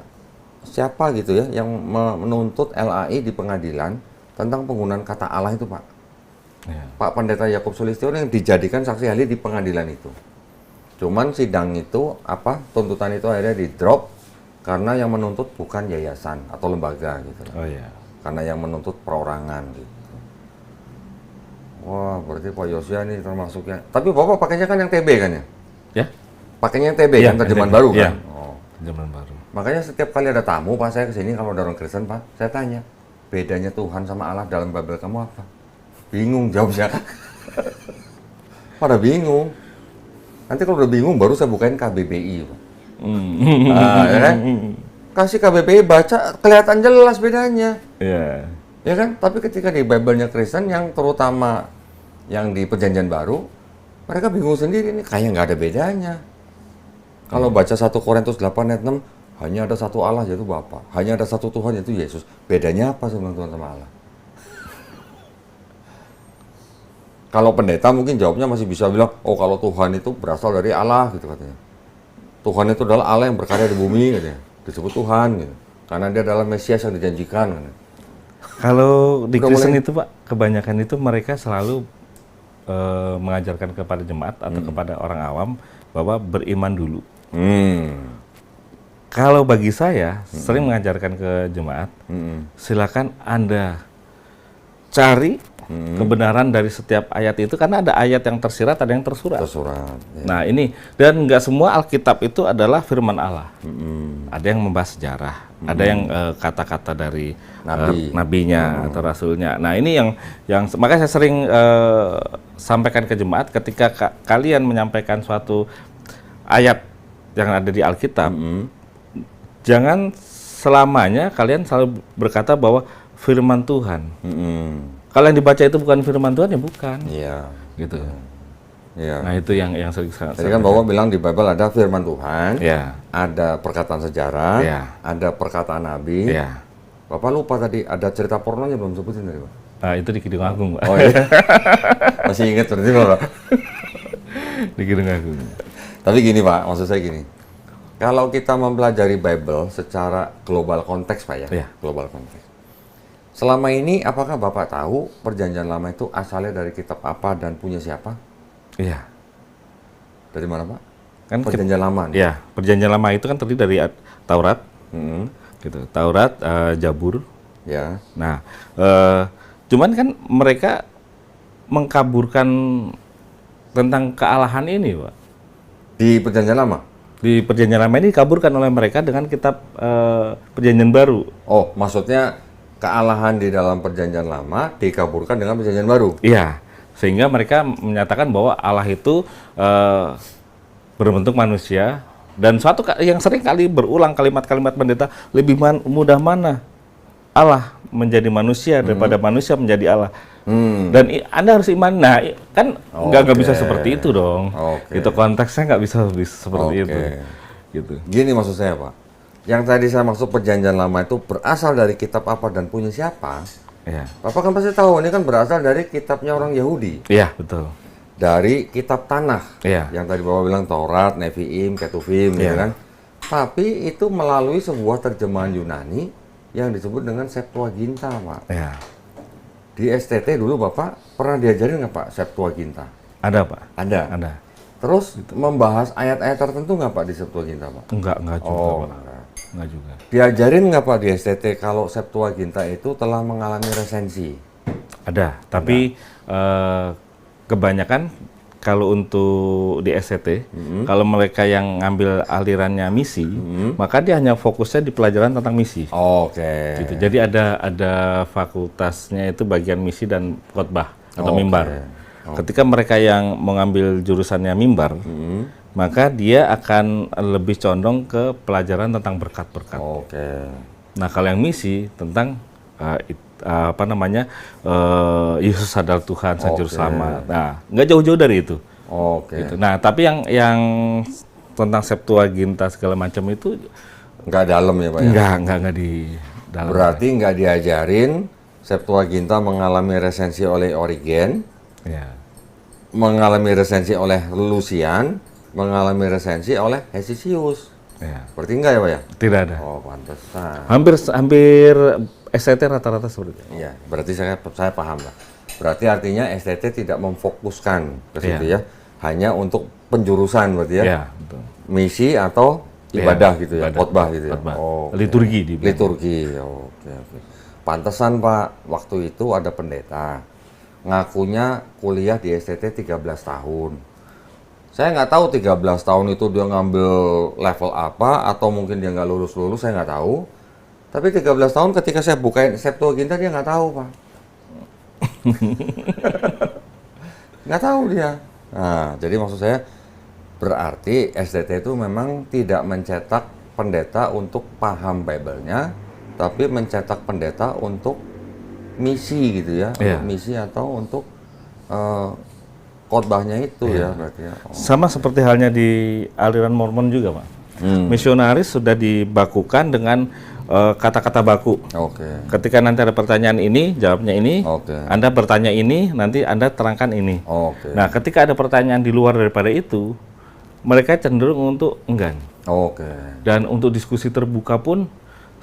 B: siapa gitu ya yang menuntut LAI di pengadilan tentang penggunaan kata Allah itu, Pak. Pak Pendeta Yakub Sulistyo yang dijadikan saksi ahli di pengadilan itu. Cuman sidang itu tuntutan itu akhirnya di drop karena yang menuntut bukan yayasan atau lembaga gitu. Karena yang menuntut perorangan gitu. Wah, berarti Pak Yosia ini termasuknya. Tapi Bapak pakainya kan yang TB kan ya? Pakainya yang TB kan, terjemahan baru kan?
A: Terjemahan baru.
B: Makanya setiap kali ada tamu, Pak, saya kesini kalau ada orang Kristen, Pak, saya tanya, bedanya Tuhan sama Allah dalam Bible kamu apa? Bingung jawabnya. Pada bingung. Nanti kalau udah bingung baru saya bukain KBBI, Pak. Ya kan? Kasih KBBI baca, kelihatan jelas bedanya. Ya kan? Tapi ketika di Bible-nya Kristen yang terutama yang di Perjanjian Baru, mereka bingung sendiri nih, kayak nggak ada bedanya. Kalau baca 1 Korintus 8 ayat 6, hanya ada satu Allah yaitu Bapa, hanya ada satu Tuhan yaitu Yesus. Bedanya apa sebenarnya Tuhan sama Allah? Kalau pendeta mungkin jawabnya masih bisa bilang, oh kalau Tuhan itu berasal dari Allah gitu katanya. Tuhan itu adalah Allah yang berkarya di bumi katanya. Disebut Tuhan gitu. Karena dia adalah Mesias yang dijanjikan katanya.
A: Kalau di Kristen itu Pak, kebanyakan itu mereka selalu mengajarkan kepada jemaat atau kepada orang awam bahwa beriman dulu. Kalau bagi saya, sering mengajarkan ke jemaat, silakan Anda cari kebenaran dari setiap ayat itu, karena ada ayat yang tersirat, ada yang tersurat. Nah ini, dan nggak semua Alkitab itu adalah firman Allah. Ada yang membahas sejarah, ada yang kata-kata dari nabinya atau rasulnya. Nah ini yang makanya saya sering sampaikan ke jemaat ketika kalian menyampaikan suatu ayat yang ada di Alkitab, jangan selamanya kalian selalu berkata bahwa firman Tuhan. Kalau yang dibaca itu bukan firman Tuhan, ya bukan. Gitu.
B: Iya.
A: Nah itu yang sering
B: Jadi kan Bapak bilang di Bible ada firman Tuhan,
A: ya,
B: ada perkataan sejarah,
A: Iya.
B: ada perkataan Nabi.
A: ya.
B: Bapak lupa tadi ada cerita pornonya belum sebutin tadi, Pak.
A: Itu di Kidung Agung, Pak.
B: Oh iya. Masih ingat berarti Bapak.
A: Di Kidung Agung.
B: Tapi gini Pak, maksud saya gini. Kalau kita mempelajari Bible secara global konteks Pak ya,
A: Iya.
B: global konteks. Selama ini apakah Bapak tahu Perjanjian Lama itu asalnya dari kitab apa dan punya siapa?
A: Iya.
B: Dari mana Pak?
A: Kan
B: Perjanjian Lama. Nih.
A: ya, Perjanjian Lama itu kan terdiri dari Taurat, gitu. Taurat, Jabur.
B: Ya.
A: Nah, cuman kan mereka mengkaburkan tentang kealahan ini, Pak.
B: Di Perjanjian Lama.
A: Di Perjanjian Lama ini dikaburkan oleh mereka dengan kitab Perjanjian Baru.
B: Oh, maksudnya kealahan di dalam Perjanjian Lama dikaburkan dengan Perjanjian Baru.
A: Iya, sehingga mereka menyatakan bahwa Allah itu berbentuk manusia, dan suatu yang sering kali berulang kalimat-kalimat pendeta, lebih mudah mana Allah menjadi manusia daripada manusia menjadi Allah. Dan Anda harus iman. Nah, kan nggak bisa seperti itu dong. Itu konteksnya nggak bisa seperti itu. Gitu.
B: Gini maksud saya Pak. Yang tadi saya maksud Perjanjian Lama itu berasal dari kitab apa dan punya siapa?
A: Iya.
B: Bapak kan pasti tahu ini kan berasal dari kitabnya orang Yahudi.
A: Iya, betul.
B: Dari kitab Tanakh.
A: Iya.
B: Yang tadi Bapak bilang Taurat, Nevi'im, Ketuvim, gitu kan. Tapi itu melalui sebuah terjemahan Yunani yang disebut dengan Septuaginta, Pak.
A: Iya.
B: Di STT dulu Bapak pernah diajarin nggak Pak Septuaginta?
A: Ada, Pak.
B: Ada.
A: Ada.
B: Terus membahas ayat-ayat tertentu nggak Pak di Septuaginta Pak?
A: Enggak juga,
B: Oh,
A: Pak. Enggak juga.
B: diajarin nggak Pak di STT kalau Septuaginta itu telah mengalami resensi?
A: Ada, tapi kebanyakan kalau untuk di SCT, kalau mereka yang ngambil alirannya misi, maka dia hanya fokusnya di pelajaran tentang misi.
B: Oke.
A: Gitu. Jadi ada fakultasnya itu bagian misi dan khotbah atau mimbar. Ketika mereka yang mengambil jurusannya mimbar, maka dia akan lebih condong ke pelajaran tentang berkat-berkat.
B: Oke.
A: Nah, kalau yang misi tentang Yesus adalah Tuhan, Sang Juru Selamat. Nah, nggak jauh-jauh dari itu.
B: Oke.
A: Gitu. Nah, tapi yang tentang Septuaginta segala macam itu
B: Nggak dalam ya Pak ya?
A: nggak di dalam.
B: Berarti nggak diajarin Septuaginta mengalami resensi oleh Origen,
A: Ya.
B: mengalami resensi oleh Lucian, mengalami resensi oleh Hesisius.
A: Ya.
B: Berarti enggak ya Pak ya?
A: Tidak ada.
B: Oh, pantesan.
A: Hampir STT rata-rata seperti itu.
B: Iya, berarti saya paham lah. Berarti artinya STT tidak memfokuskan ke situ ya, hanya untuk penjurusan berarti ya,
A: Ya, betul.
B: misi atau ibadah gitu ya,
A: ibadah.
B: khotbah gitu ya.
A: Khotbah.
B: Oh,
A: Liturgi di
B: liturgi, oke. Pantesan Pak, waktu itu ada pendeta ngakunya kuliah di STT 13 tahun. Saya nggak tahu 13 tahun itu dia ngambil level apa, atau mungkin dia nggak lulus-lulus, saya nggak tahu. Tapi 13 tahun ketika saya bukain Septuaginta dia nggak tahu Pak. Nggak tahu dia. Nah, jadi maksud saya berarti STT itu memang tidak mencetak pendeta untuk paham Bible-nya, tapi mencetak pendeta untuk misi gitu ya, untuk misi atau untuk khotbahnya itu ya berarti ya.
A: Sama seperti halnya di aliran Mormon juga, Pak. Misionaris sudah dibakukan dengan kata-kata baku.
B: Oke.
A: Ketika nanti ada pertanyaan ini, jawabnya ini. Anda bertanya ini, nanti Anda terangkan ini.
B: Oke.
A: Nah, ketika ada pertanyaan di luar daripada itu, mereka cenderung untuk enggan.
B: Oke.
A: Dan untuk diskusi terbuka pun,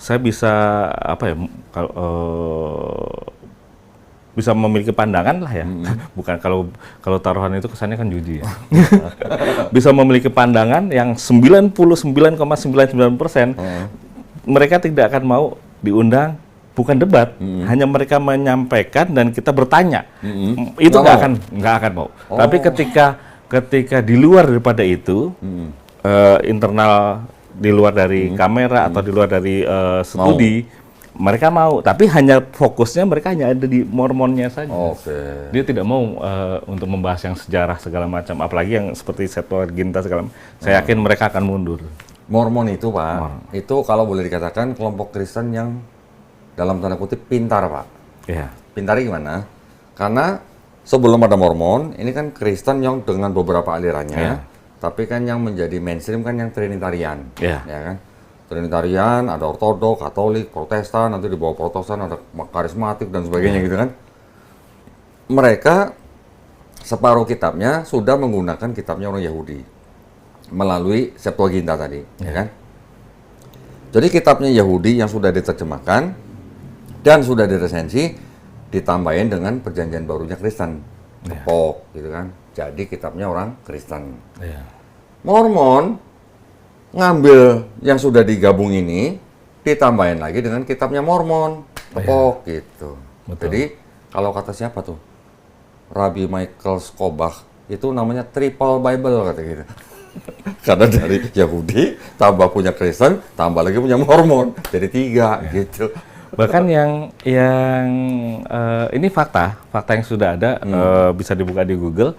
A: saya bisa bisa memiliki pandangan lah ya. Bukan kalau taruhan itu kesannya kan judi ya. Bisa memiliki pandangan yang 99,99%. Mereka tidak akan mau diundang, bukan debat, hanya mereka menyampaikan dan kita bertanya. Itu nggak akan mau. Tapi ketika di luar daripada itu, internal di luar dari kamera atau di luar dari studi, mereka mau. Tapi hanya fokusnya mereka hanya ada di Mormonnya saja. Dia tidak mau untuk membahas yang sejarah segala macam, apalagi yang seperti Septuaginta segala macam. Saya yakin mereka akan mundur.
B: Mormon itu Pak, itu kalau boleh dikatakan kelompok Kristen yang dalam tanda kutip pintar Pak.
A: Iya.
B: Pintarnya gimana? Karena sebelum ada Mormon, ini kan Kristen yang dengan beberapa alirannya,
A: Iya.
B: tapi kan yang menjadi mainstream kan yang Trinitarian,
A: Iya.
B: ya kan? Trinitarian, ada Ortodok, Katolik, Protestan, nanti di bawah Protestan ada karismatik dan sebagainya gitu kan. Mereka separuh kitabnya sudah menggunakan kitabnya orang Yahudi melalui Septuaginta tadi, ya kan? Jadi kitabnya Yahudi yang sudah diterjemahkan dan sudah diresensi ditambahin dengan perjanjian barunya Kristen, kepok gitu kan. Jadi kitabnya orang Kristen.
A: Iya.
B: Mormon ngambil yang sudah digabung ini ditambahin lagi dengan kitabnya Mormon, kepok gitu.
A: Betul.
B: Jadi kalau kata siapa tuh? Rabbi Michael Skobach itu namanya Triple Bible kata gitu. Karena dari Yahudi tambah punya Kristen, tambah lagi punya Mormon, jadi 3 gitu.
A: Bahkan yang ini fakta yang sudah ada bisa dibuka di Google.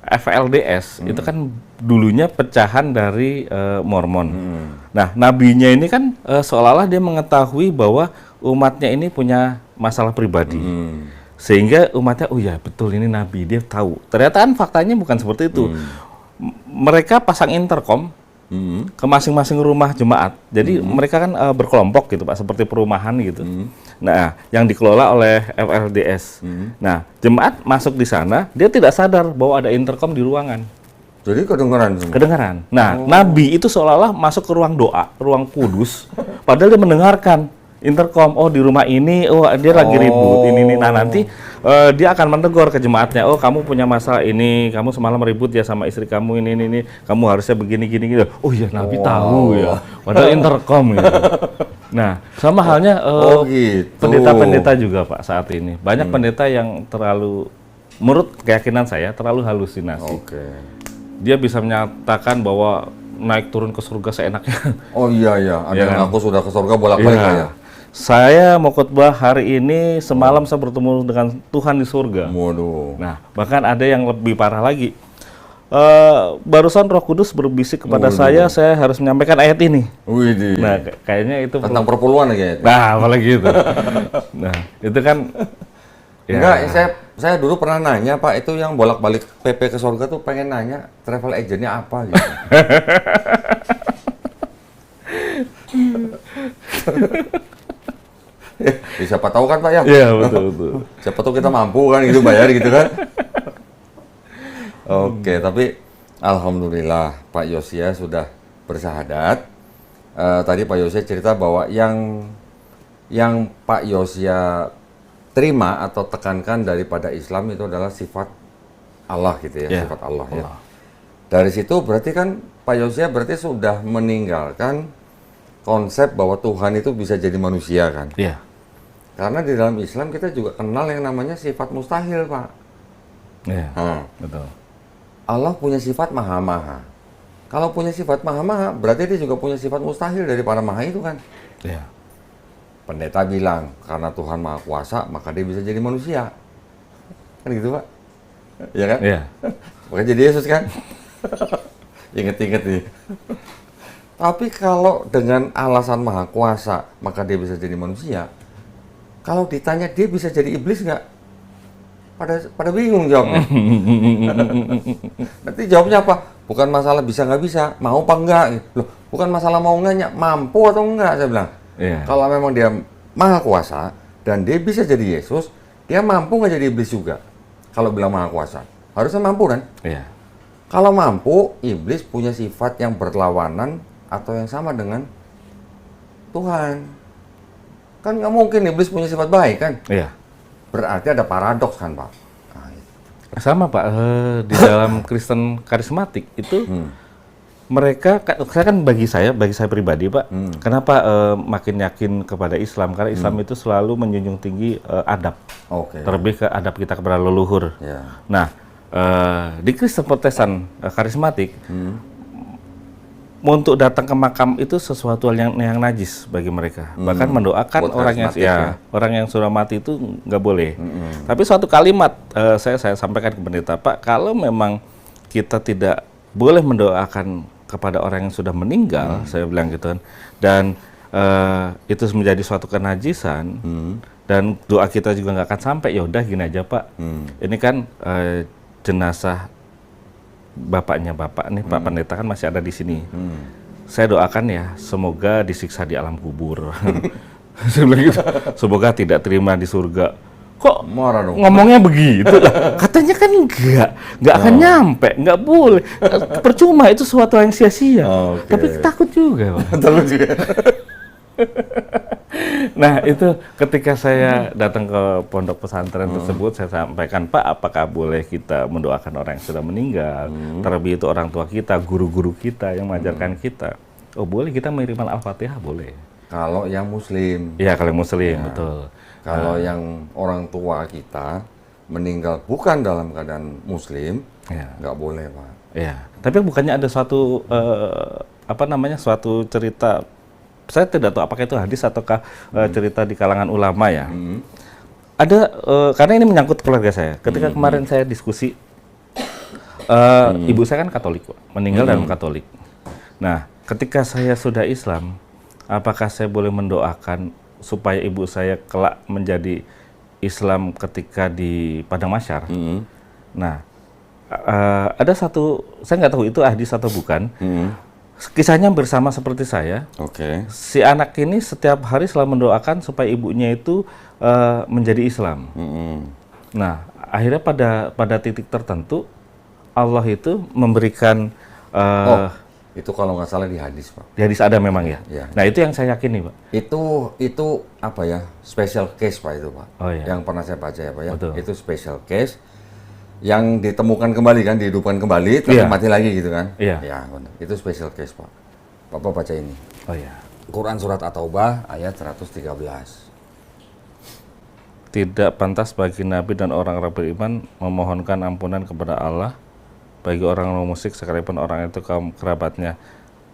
A: FLDS itu kan dulunya pecahan dari Mormon. Nah, nabinya ini kan seolah-olah dia mengetahui bahwa umatnya ini punya masalah pribadi. Sehingga umatnya, oh ya betul ini nabi, dia tahu. Ternyata kan faktanya bukan seperti itu. Mereka pasang intercom ke masing-masing rumah jemaat. Jadi mereka kan berkelompok gitu Pak, seperti perumahan gitu. Nah, yang dikelola oleh FLDS. Nah, jemaat masuk di sana, dia tidak sadar bahwa ada intercom di ruangan.
B: Jadi kedengaran semua.
A: Kedengaran. Nah, nabi itu seolah-olah masuk ke ruang doa, ruang kudus, padahal dia mendengarkan intercom. Oh, di rumah ini, oh dia lagi ribut ini. Nah, nanti dia akan menegur ke jemaatnya. Oh, kamu punya masalah ini, kamu semalam ribut ya sama istri kamu ini. Kamu harusnya begini gini. Oh iya, nabi tahu ya. Padahal intercom gitu. Nah, sama halnya
B: gitu.
A: pendeta-pendeta juga Pak saat ini. Banyak pendeta yang terlalu, menurut keyakinan saya, terlalu halusinasi.
B: Oke.
A: Dia bisa menyatakan bahwa naik turun ke surga seenaknya.
B: Oh iya, ada
A: Iya
B: yang
A: kan?
B: aku sudah ke surga bolak-balik
A: Iya.
B: ya.
A: Saya mau khotbah hari ini, semalam saya bertemu dengan Tuhan di surga.
B: Waduh.
A: Nah, bahkan ada yang lebih parah lagi. Barusan Roh Kudus berbisik kepada saya harus menyampaikan ayat ini.
B: Widih.
A: Nah, kayaknya itu
B: Tentang perpuluhan lagi ya.
A: Nah, apalagi itu. Nah, itu kan ya.
B: Enggak, saya dulu pernah nanya, Pak, itu yang bolak-balik PP ke surga tuh pengen nanya travel agentnya apa gitu. Siapa tahu kan Pak ya?
A: Iya, betul.
B: Siapa tahu kita mampu kan gitu bayar gitu kan. Oke, tapi alhamdulillah Pak Yosia sudah bersahadat. Tadi Pak Yosia cerita bahwa yang Pak Yosia terima atau tekankan daripada Islam itu adalah sifat Allah gitu ya, sifat Allah ya. Dari situ berarti kan Pak Yosia berarti sudah meninggalkan konsep bahwa Tuhan itu bisa jadi manusia kan.
A: Iya.
B: Karena di dalam Islam kita juga kenal yang namanya sifat mustahil, Pak.
A: Iya. Betul.
B: Allah punya sifat maha-maha. Kalau punya sifat maha-maha, berarti dia juga punya sifat mustahil dari para maha itu kan.
A: Iya.
B: Pendeta bilang, karena Tuhan maha kuasa, maka dia bisa jadi manusia. Kan gitu, Pak? Iya kan?
A: Iya.
B: Maka jadi Yesus kan? Ingat-ingat nih. Tapi kalau dengan alasan maha kuasa, maka dia bisa jadi manusia. Kalau ditanya dia bisa jadi iblis nggak? Pada bingung jawabnya. Nanti jawabnya apa? Bukan masalah bisa nggak bisa, mau apa enggak? Loh, bukan masalah mau enggaknya, mampu atau enggak, saya bilang.
A: Iya.
B: Kalau memang dia maha kuasa dan dia bisa jadi Yesus, dia mampu nggak jadi iblis juga? Kalau bilang maha kuasa, harusnya mampu kan?
A: Iya.
B: Kalau mampu, iblis punya sifat yang berlawanan atau yang sama dengan Tuhan. Kan nggak mungkin iblis punya sifat baik kan?
A: Iya.
B: Berarti ada paradoks kan, Pak? Nah, itu.
A: Sama Pak, di dalam Kristen karismatik itu mereka, saya kan bagi saya pribadi Pak, kenapa makin yakin kepada Islam? Karena Islam itu selalu menjunjung tinggi adab,
B: Oke.
A: terlebih ke adab kita kepada leluhur.
B: Ya.
A: Nah, di Kristen Protestan karismatik, untuk datang ke makam itu sesuatu yang najis bagi mereka. Bahkan mendoakan
B: Buat
A: orang yang
B: karismatik ya.
A: orang yang sudah mati itu nggak boleh. Tapi suatu kalimat saya sampaikan ke pendeta, Pak, kalau memang kita tidak boleh mendoakan kepada orang yang sudah meninggal, saya bilang gitu kan, dan itu menjadi suatu kenajisan, dan doa kita juga nggak akan sampai. Ya udah gini aja Pak, ini kan jenazah bapaknya Bapak nih, Pak Pendeta kan masih ada di sini. Saya doakan ya, semoga disiksa di alam kubur. Saya bilang gitu, semoga tidak terima di surga. Kok
B: Marah dong.
A: ngomongnya begitu? Katanya kan nggak akan nyampe, nggak boleh. Percuma, itu suatu yang sia-sia.
B: Oke.
A: Tapi takut juga, Pak.
B: Terus juga.
A: Nah, itu ketika saya datang ke pondok pesantren tersebut, saya sampaikan, Pak, apakah boleh kita mendoakan orang yang sudah meninggal? Terlebih itu orang tua kita, guru-guru kita yang mengajarkan kita. Oh, boleh, kita mengirimkan Al-Fatihah, boleh.
B: Kalau yang Muslim.
A: Iya, kalau Muslim, betul.
B: Kalau yang orang tua kita meninggal bukan dalam keadaan Muslim, nggak boleh, Pak.
A: Iya. Tapi bukannya ada suatu suatu cerita, saya tidak tahu apakah itu hadis ataukah cerita di kalangan ulama ya. Ada karena ini menyangkut keluarga saya. Ketika kemarin saya diskusi, ibu saya kan Katolik, Pak, meninggal dalam Katolik. Nah, ketika saya sudah Islam, apakah saya boleh mendoakan supaya ibu saya kelak menjadi Islam ketika di padang mahsyar? Nah, ada satu, saya nggak tahu itu hadis atau bukan. Kisahnya bersama seperti saya.
B: Oke.
A: Si anak ini setiap hari selalu mendoakan supaya ibunya itu menjadi Islam. Nah, akhirnya pada titik tertentu Allah itu memberikan
B: itu kalau nggak salah di hadis, Pak.
A: di hadis ada memang ya.
B: Ya.
A: Nah, itu yang saya yakini, Pak.
B: Itu apa ya? Special case, Pak, itu, Pak.
A: Oh, iya.
B: Yang pernah saya baca ya, Pak, ya.
A: Betul.
B: Itu special case yang ditemukan kembali kan, dihidupkan kembali, tapi
A: Iya.
B: mati lagi gitu kan?
A: Iya.
B: Ya, benar. Itu special case, Pak. Bapak baca ini.
A: Oh ya.
B: Quran surat At-Taubah ayat 113.
A: Tidak pantas bagi Nabi dan orang-orang beriman memohonkan ampunan kepada Allah bagi orang musyrik sekalipun orang itu kaum kerabatnya,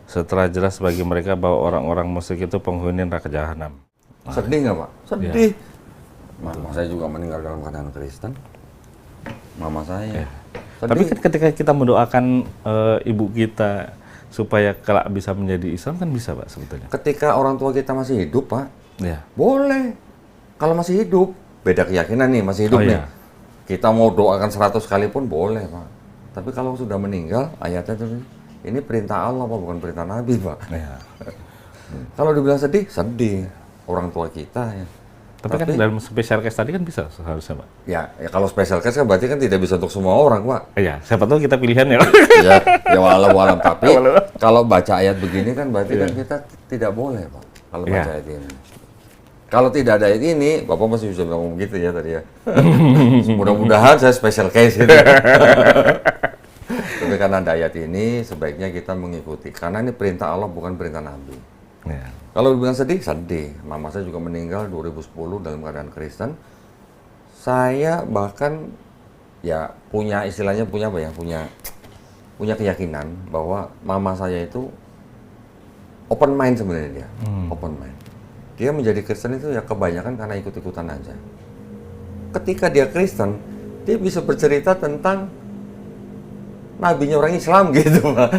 A: setelah jelas bagi mereka bahwa orang-orang musyrik itu penghuni neraka jahanam.
B: Sedih nggak, Pak? Sedih. Mama saya juga meninggal dalam keadaan Kristen. Mama saya. Sedih.
A: Tapi kan ketika kita mendoakan ibu kita supaya kelak bisa menjadi Islam kan bisa, Pak, sebetulnya.
B: Ketika orang tua kita masih hidup, Pak,
A: Ya.
B: boleh. Kalau masih hidup, beda keyakinan nih, masih hidup
A: Oh,
B: nih.
A: iya.
B: Kita mau doakan 100 kali pun boleh, Pak. Tapi kalau sudah meninggal, ayatnya itu ini perintah Allah, Pak, bukan perintah Nabi, Pak.
A: Ya.
B: Kalau dibilang sedih, sedih. Orang tua kita ya.
A: Tapi kan dalam special case tadi kan bisa seharusnya, Pak.
B: Ya kalau special case kan berarti kan tidak bisa untuk semua orang, Pak.
A: Iya, siapa tahu kita pilihan ya.
B: Ya walau tapi kalau baca ayat begini kan berarti kan kita tidak boleh, Pak. Kalau baca ayat ini. Kalau tidak ada ayat ini, Bapak masih bisa ngomong gitu ya tadi ya. Mudah-mudahan saya special case gitu. Tapi karena ada ayat ini, sebaiknya kita mengikuti. Karena ini perintah Allah, bukan perintah Nabi.
A: Ya.
B: Kalau dibilang sedih, sedih. Mama saya juga meninggal 2010 dalam keadaan Kristen. Saya bahkan ya punya istilahnya punya apa ya? Punya keyakinan bahwa mama saya itu open mind sebenarnya dia. Open mind. Dia menjadi Kristen itu ya kebanyakan karena ikut-ikutan aja. Ketika dia Kristen, dia bisa bercerita tentang nabinya orang Islam gitu, Pak.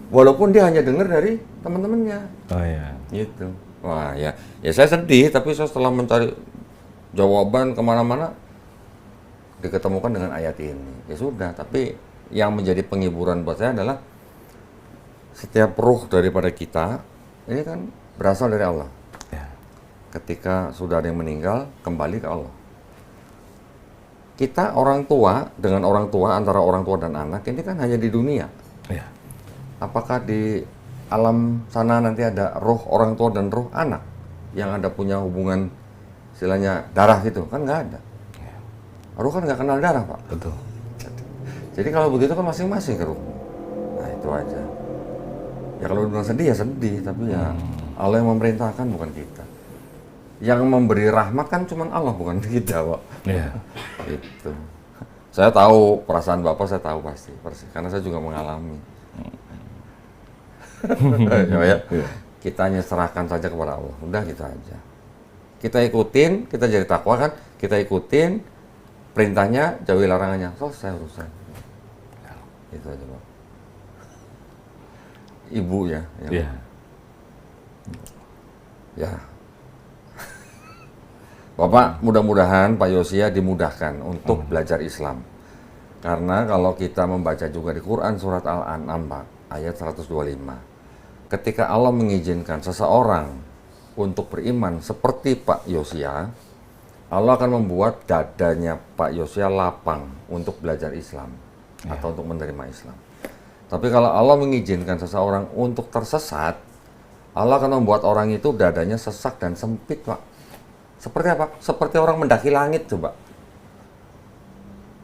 B: Walaupun dia hanya dengar dari teman-temannya.
A: Oh ya.
B: Gitu. Wah ya saya sedih, tapi saya setelah mencari jawaban kemana-mana, diketemukan dengan ayat ini. Ya sudah, tapi yang menjadi penghiburan buat saya adalah setiap ruh daripada kita, ini kan berasal dari Allah.
A: Ya.
B: Ketika sudah ada yang meninggal, kembali ke Allah. Kita orang tua, dengan orang tua, antara orang tua dan anak, ini kan hanya di dunia.
A: Ya.
B: Apakah di alam sana nanti ada roh orang tua dan roh anak yang ada punya hubungan istilahnya darah gitu? Kan nggak ada. Roh kan nggak kenal darah, Pak.
A: Betul.
B: Jadi kalau begitu kan masing-masing ke roh. Nah itu aja. Ya kalau bilang sedih ya sedih, tapi ya Allah yang memerintahkan bukan kita. Yang memberi rahmat kan cuma Allah bukan kita, Pak.
A: Iya.
B: Itu. Saya tahu perasaan Bapak, saya tahu pasti, karena saya juga mengalami. Ya. Kita hanya serahkan saja kepada Allah. Udah gitu aja. Kita ikutin, kita jadi takwa kan? Kita ikutin perintahnya, jauhi larangannya. Selesai urusan. Itu aja, Pak. Ibu ya.
A: Iya.
B: Ya. Bapak, mudah-mudahan Pak Yosia dimudahkan untuk belajar Islam. Karena kalau kita membaca juga di Quran surat Al-An'am, Pak, ayat 125. Ketika Allah mengizinkan seseorang untuk beriman seperti Pak Yosia, Allah akan membuat dadanya Pak Yosia lapang untuk belajar Islam atau untuk menerima Islam. Tapi kalau Allah mengizinkan seseorang untuk tersesat, Allah akan membuat orang itu dadanya sesak dan sempit, Pak. Seperti apa? Seperti orang mendaki langit, coba.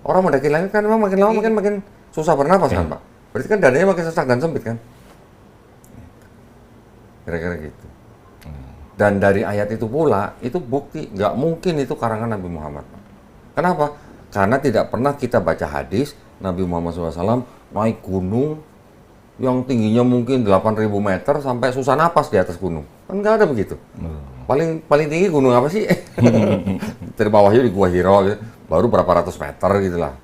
B: Orang mendaki langit kan memang makin lama makin susah bernapas kan, Pak? Berarti kan dadanya makin sesak dan sempit kan? Kira-kira gitu. Dan dari ayat itu pula, itu bukti, nggak mungkin itu karangan Nabi Muhammad, Pak. Kenapa? Karena tidak pernah kita baca hadis Nabi Muhammad SAW naik gunung yang tingginya mungkin 8.000 meter sampai susah napas di atas gunung. Kan nggak ada begitu. Paling tinggi gunung apa sih? Terima wahyu di Gua Hiro, gitu. Baru berapa ratus meter gitulah.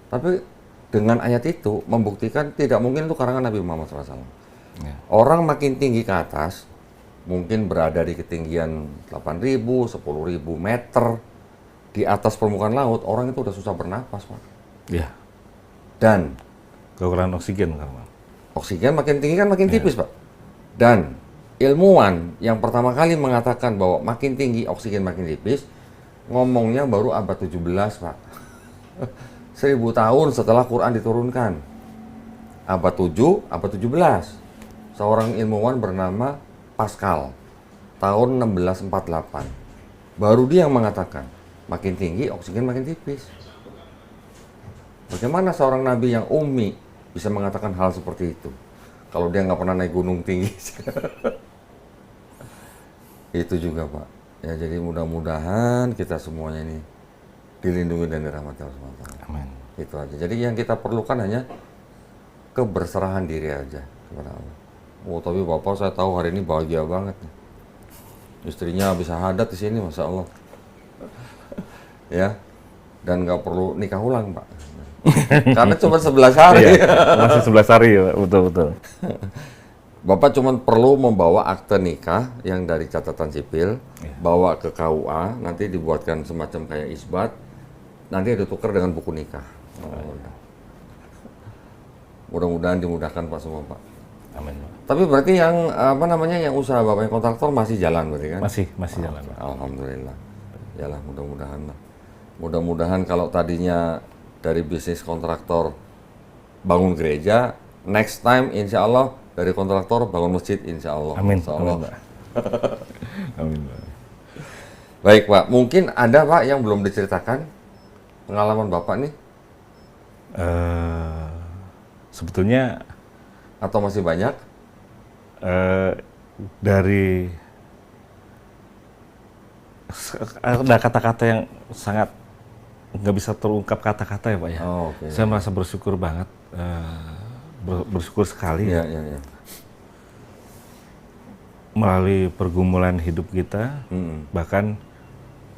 B: Tapi dengan ayat itu membuktikan tidak mungkin itu karangan Nabi Muhammad SAW. Ya. Orang makin tinggi ke atas, mungkin berada di ketinggian 8.000, 10.000 meter di atas permukaan laut, orang itu udah susah bernapas, Pak.
A: Iya.
B: Dan
A: kekurangan oksigen kan, Pak.
B: Oksigen makin tinggi kan makin tipis, Pak. Dan ilmuwan yang pertama kali mengatakan bahwa makin tinggi oksigen makin tipis, ngomongnya baru abad 17, Pak. 1000 tahun setelah Quran diturunkan. Abad 7, abad 17. Seorang ilmuwan bernama Pascal, tahun 1648. Baru dia yang mengatakan, makin tinggi oksigen makin tipis. Bagaimana seorang nabi yang ummi bisa mengatakan hal seperti itu? Kalau dia nggak pernah naik gunung tinggi. Itu juga, Pak. Ya, jadi mudah-mudahan kita semuanya ini dilindungi dan dirahmati Allah SWT.
A: Amin.
B: Itu aja. Jadi yang kita perlukan hanya keberserahan diri aja kepada Allah. Oh, tapi Bapak saya tahu hari ini bahagia banget nih. Istrinya bisa hadat di sini, Masya Allah. Ya, dan nggak perlu nikah ulang, Pak. Karena cuma 11 hari.
A: Iya, masih 11 hari, betul-betul.
B: Bapak cuma perlu membawa akte nikah yang dari catatan sipil, bawa ke KUA, nanti dibuatkan semacam kayak isbat, nanti ditukar dengan buku nikah. Mudah-mudahan dimudahkan Pak semua, Pak.
A: Amin, Pak.
B: Tapi berarti yang yang usaha Bapak yang kontraktor masih jalan berarti kan?
A: Masih jalan, Pak.
B: Alhamdulillah. Yalah, mudah-mudahan lah. Mudah-mudahan kalau tadinya dari bisnis kontraktor bangun gereja, next time insya Allah dari kontraktor bangun masjid insya Allah.
A: Amin.
B: Insya Allah.
A: Amin, Pak. Amin, Pak.
B: Baik, Pak. Mungkin ada, Pak, yang belum diceritakan pengalaman Bapak nih?
A: Sebetulnya
B: Atau masih banyak?
A: dari ada kata-kata yang sangat nggak bisa terungkap kata-kata ya, Pak ya.
B: Oh, okay.
A: Saya merasa bersyukur banget, bersyukur sekali
B: Iya.
A: melalui pergumulan hidup kita. Bahkan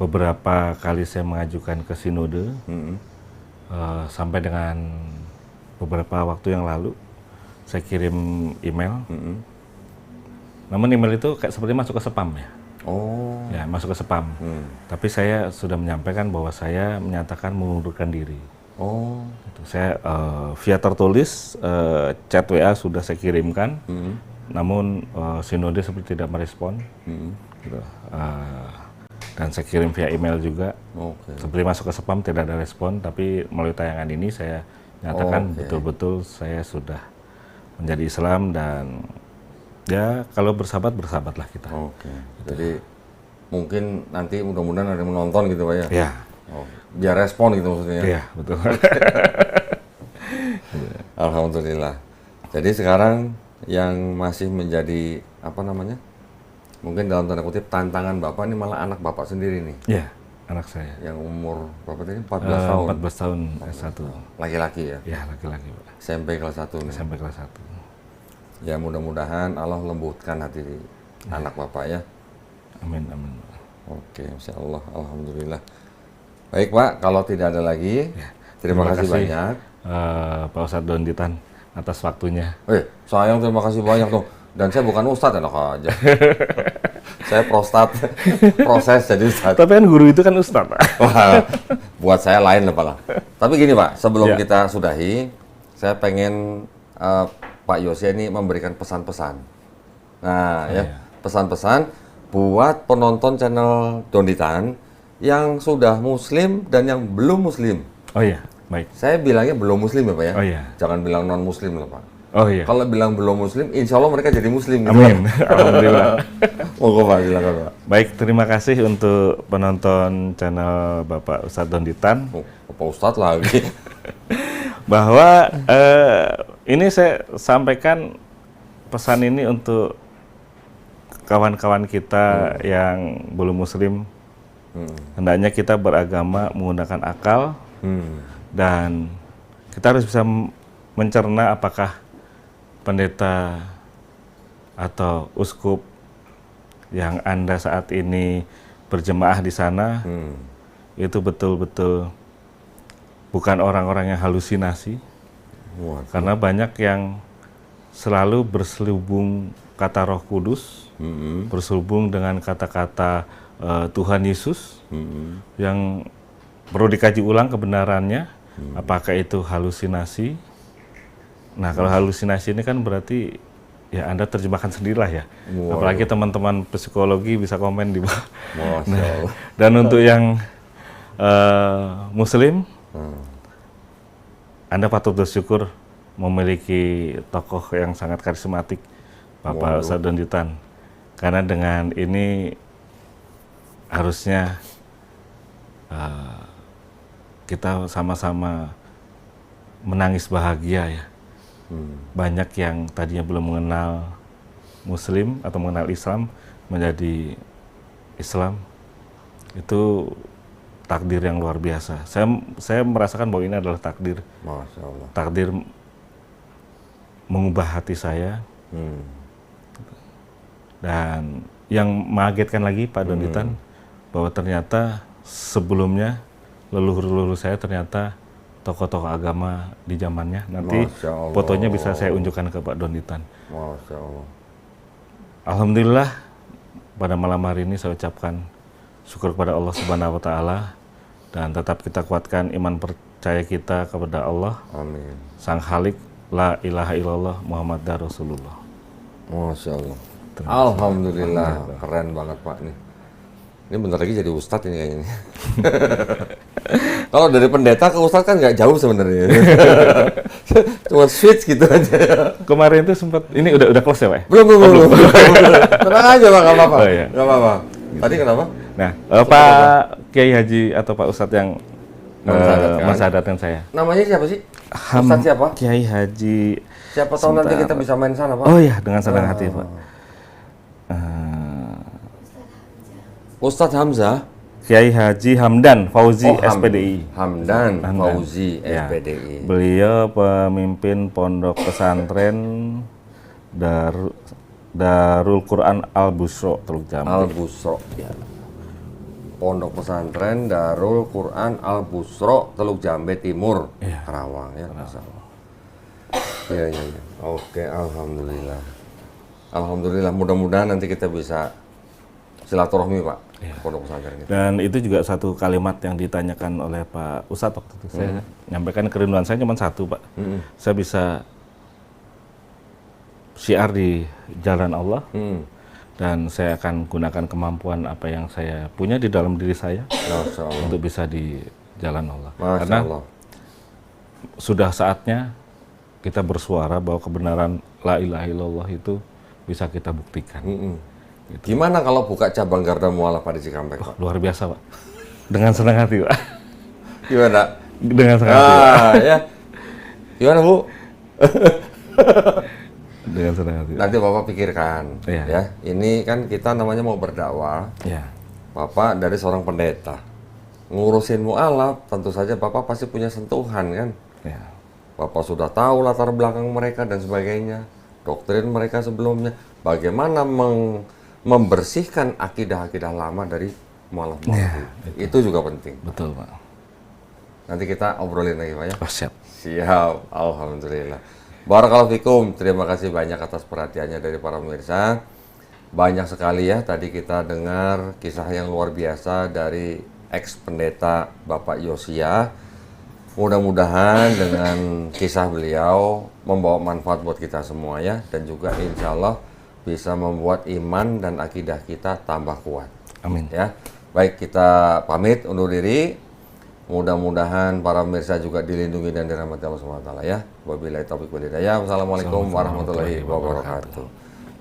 A: beberapa kali saya mengajukan ke sinode, sampai dengan beberapa waktu yang lalu saya kirim email. Namun email itu kayak seperti masuk ke spam ya.
B: Oh.
A: Ya, masuk ke spam. Tapi saya sudah menyampaikan bahwa saya menyatakan mengundurkan diri.
B: Oh.
A: Gitu. Saya via tertulis, chat WA sudah saya kirimkan. Namun sinode seperti tidak merespon. Gitu. Dan saya kirim via email juga. Seperti masuk ke spam tidak ada respon. Tapi melalui tayangan ini saya nyatakan betul-betul saya sudah menjadi Islam, dan ya kalau bersahabat bersahabatlah kita.
B: Oke. Jadi mungkin nanti mudah-mudahan ada yang menonton gitu, Pak ya.
A: Ya.
B: Oh, biar respon gitu maksudnya.
A: Iya, betul.
B: Alhamdulillah. Jadi sekarang yang masih menjadi mungkin dalam tanda kutip tantangan Bapak ini malah anak Bapak sendiri nih.
A: Iya, anak saya.
B: Yang umur berapa tadi? 14 tahun.
A: 14 tahun S1.
B: Laki-laki ya?
A: Ya, laki-laki, Pak.
B: SMP kelas 1 nih.
A: SMP kelas 1.
B: Ya, mudah-mudahan Allah lembutkan hati anak Bapak ya.
A: Amin, amin.
B: Oke, Masya Allah, Alhamdulillah. Baik, Pak, kalau tidak ada lagi, terima kasih banyak.
A: Pak Ustadz Donditan atas waktunya.
B: Sayang, terima kasih banyak tuh. Dan saya bukan Ustadz, enak aja. Saya prostat proses jadi ustadz.
A: Tapi kan guru itu kan ustadz, Pak.
B: Wah, buat saya lain lah Pak. Tapi gini Pak, sebelum kita sudahi, saya pengen Pak Yosia ini memberikan pesan-pesan. Nah, pesan-pesan buat penonton channel Donditan yang sudah muslim dan yang belum muslim.
A: Oh iya, baik.
B: Saya bilangnya belum muslim ya Pak ya.
A: Oh iya.
B: Jangan bilang non muslim lah Pak.
A: Oh iya.
B: Kalau bilang belum muslim, insya Allah mereka jadi muslim. Gitu,
A: Amin. Alhamdulillah.
B: Monggo Pak, silakan Pak.
A: Baik, terima kasih untuk penonton channel Bapak Ustadz Donditan.
B: Oh, Pak Ustadz lagi.
A: Bahwa ini saya sampaikan pesan ini untuk kawan-kawan kita yang belum muslim. Hendaknya kita beragama menggunakan akal dan kita harus bisa mencerna apakah pendeta atau uskup yang Anda saat ini berjemaah di sana itu betul-betul bukan orang-orang yang halusinasi. Karena banyak yang selalu berselubung kata Roh Kudus, berselubung dengan kata-kata Tuhan Yesus yang perlu dikaji ulang kebenarannya, apakah itu halusinasi. Nah, kalau halusinasi ini kan berarti ya Anda terjemahkan sendirilah ya. Apalagi teman-teman psikologi bisa komen di bawah. Nah, dan untuk yang muslim, Anda patut bersyukur memiliki tokoh yang sangat karismatik, Bapak Ustadz Donditan. Karena dengan ini harusnya kita sama-sama menangis bahagia ya. Banyak yang tadinya belum mengenal Muslim atau mengenal Islam menjadi Islam, itu takdir yang luar biasa. Saya merasakan bahwa ini adalah takdir.
B: Masya Allah.
A: Takdir mengubah hati saya. Dan yang mengagetkan lagi Pak Donditan, bahwa ternyata sebelumnya leluhur-leluhur saya ternyata tokoh-tokoh agama di zamannya. Nanti fotonya bisa saya unjukkan ke Pak Donditan.
B: Masya Allah.
A: Alhamdulillah, pada malam hari ini saya ucapkan syukur kepada Allah Subhanahu wa Ta'ala, dan tetap kita kuatkan iman percaya kita kepada Allah.
B: Amin.
A: Sang Khalik, la ilaha illallah, Muhammad Rasulullah.
B: Masya Allah. Alhamdulillah, keren banget Pak nih. Ini bentar lagi jadi ustadz ini kayaknya. Kalau dari pendeta ke ustadz kan nggak jauh sebenarnya. Cuma switch gitu aja.
A: Kemarin itu sempat, ini udah close ya Pak? Ya?
B: Belum. Tenang aja Pak, nggak apa-apa.
A: Oh, iya.
B: Nggak apa-apa. Tadi kenapa?
A: Nah, Pak Kiai Haji atau Pak Ustadz yang mensadatkan saya.
B: Namanya siapa sih? Ustadz siapa?
A: Kiai Haji.
B: Siapa tahu nanti kita bisa main sana Pak.
A: Oh iya, dengan senang hati Pak.
B: Ustadz Hamzah.
A: Kiai Haji Hamdan Fauzi SPDI.
B: Hamdan Fauzi SPDI.
A: Beliau pemimpin pondok pesantren Darul Quran Al Busro Teluk Jambe.
B: Al Busro. Ya. Pondok pesantren Darul Quran Al Busro Teluk Jambe Timur, Karawang ya. Iya. Oke, alhamdulillah. Alhamdulillah, mudah-mudahan nanti kita bisa silaturahmi Pak. Pondok pesantren itu.
A: Dan itu juga satu kalimat yang ditanyakan oleh Pak Ustadz waktu itu. Saya nyampaikan kerinduan saya cuma satu Pak. Saya bisa syiar di jalan Allah. Dan saya akan gunakan kemampuan apa yang saya punya di dalam diri saya untuk bisa di jalan Allah. Karena sudah saatnya kita bersuara bahwa kebenaran la ilaha illallah itu bisa kita buktikan.
B: Gitu. Gimana kalau buka cabang Garda Mualaf Pak di Cikampek Pak?
A: Luar biasa Pak. Dengan senang hati Pak.
B: Gimana?
A: Dengan senang hati Pak.
B: Ya. Gimana Bu?
A: Dengan senang hati.
B: Nanti Bapak pikirkan, ya. Ini kan kita namanya mau berdakwah. Bapak dari seorang pendeta, ngurusin mualaf, tentu saja Bapak pasti punya sentuhan kan. Bapak sudah tahu latar belakang mereka dan sebagainya, doktrin mereka sebelumnya, bagaimana membersihkan akidah-akidah lama dari mualaf-mualaf. Itu juga penting.
A: Betul Pak.
B: Nanti kita obrolin lagi Pak ya.
A: Siap.
B: Siap, alhamdulillah. Barakallahu fikum, terima kasih banyak atas perhatiannya dari para pemirsa. banyak sekali ya tadi kita dengar kisah yang luar biasa dari ex-pendeta Bapak Yosia. Mudah-mudahan dengan kisah beliau membawa manfaat buat kita semua ya. Dan juga insya Allah bisa membuat iman dan akidah kita tambah kuat.
A: Amin.
B: Ya, baik kita pamit undur diri. Mudah-mudahan para pemirsa juga dilindungi dan dirahmati Allah SWT ya. Wabillahi taufiq wal hidayah. Wassalamualaikum warahmatullahi wabarakatuh.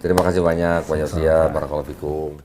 B: Terima kasih banyak Pak Yosia. Barakallahu fikum.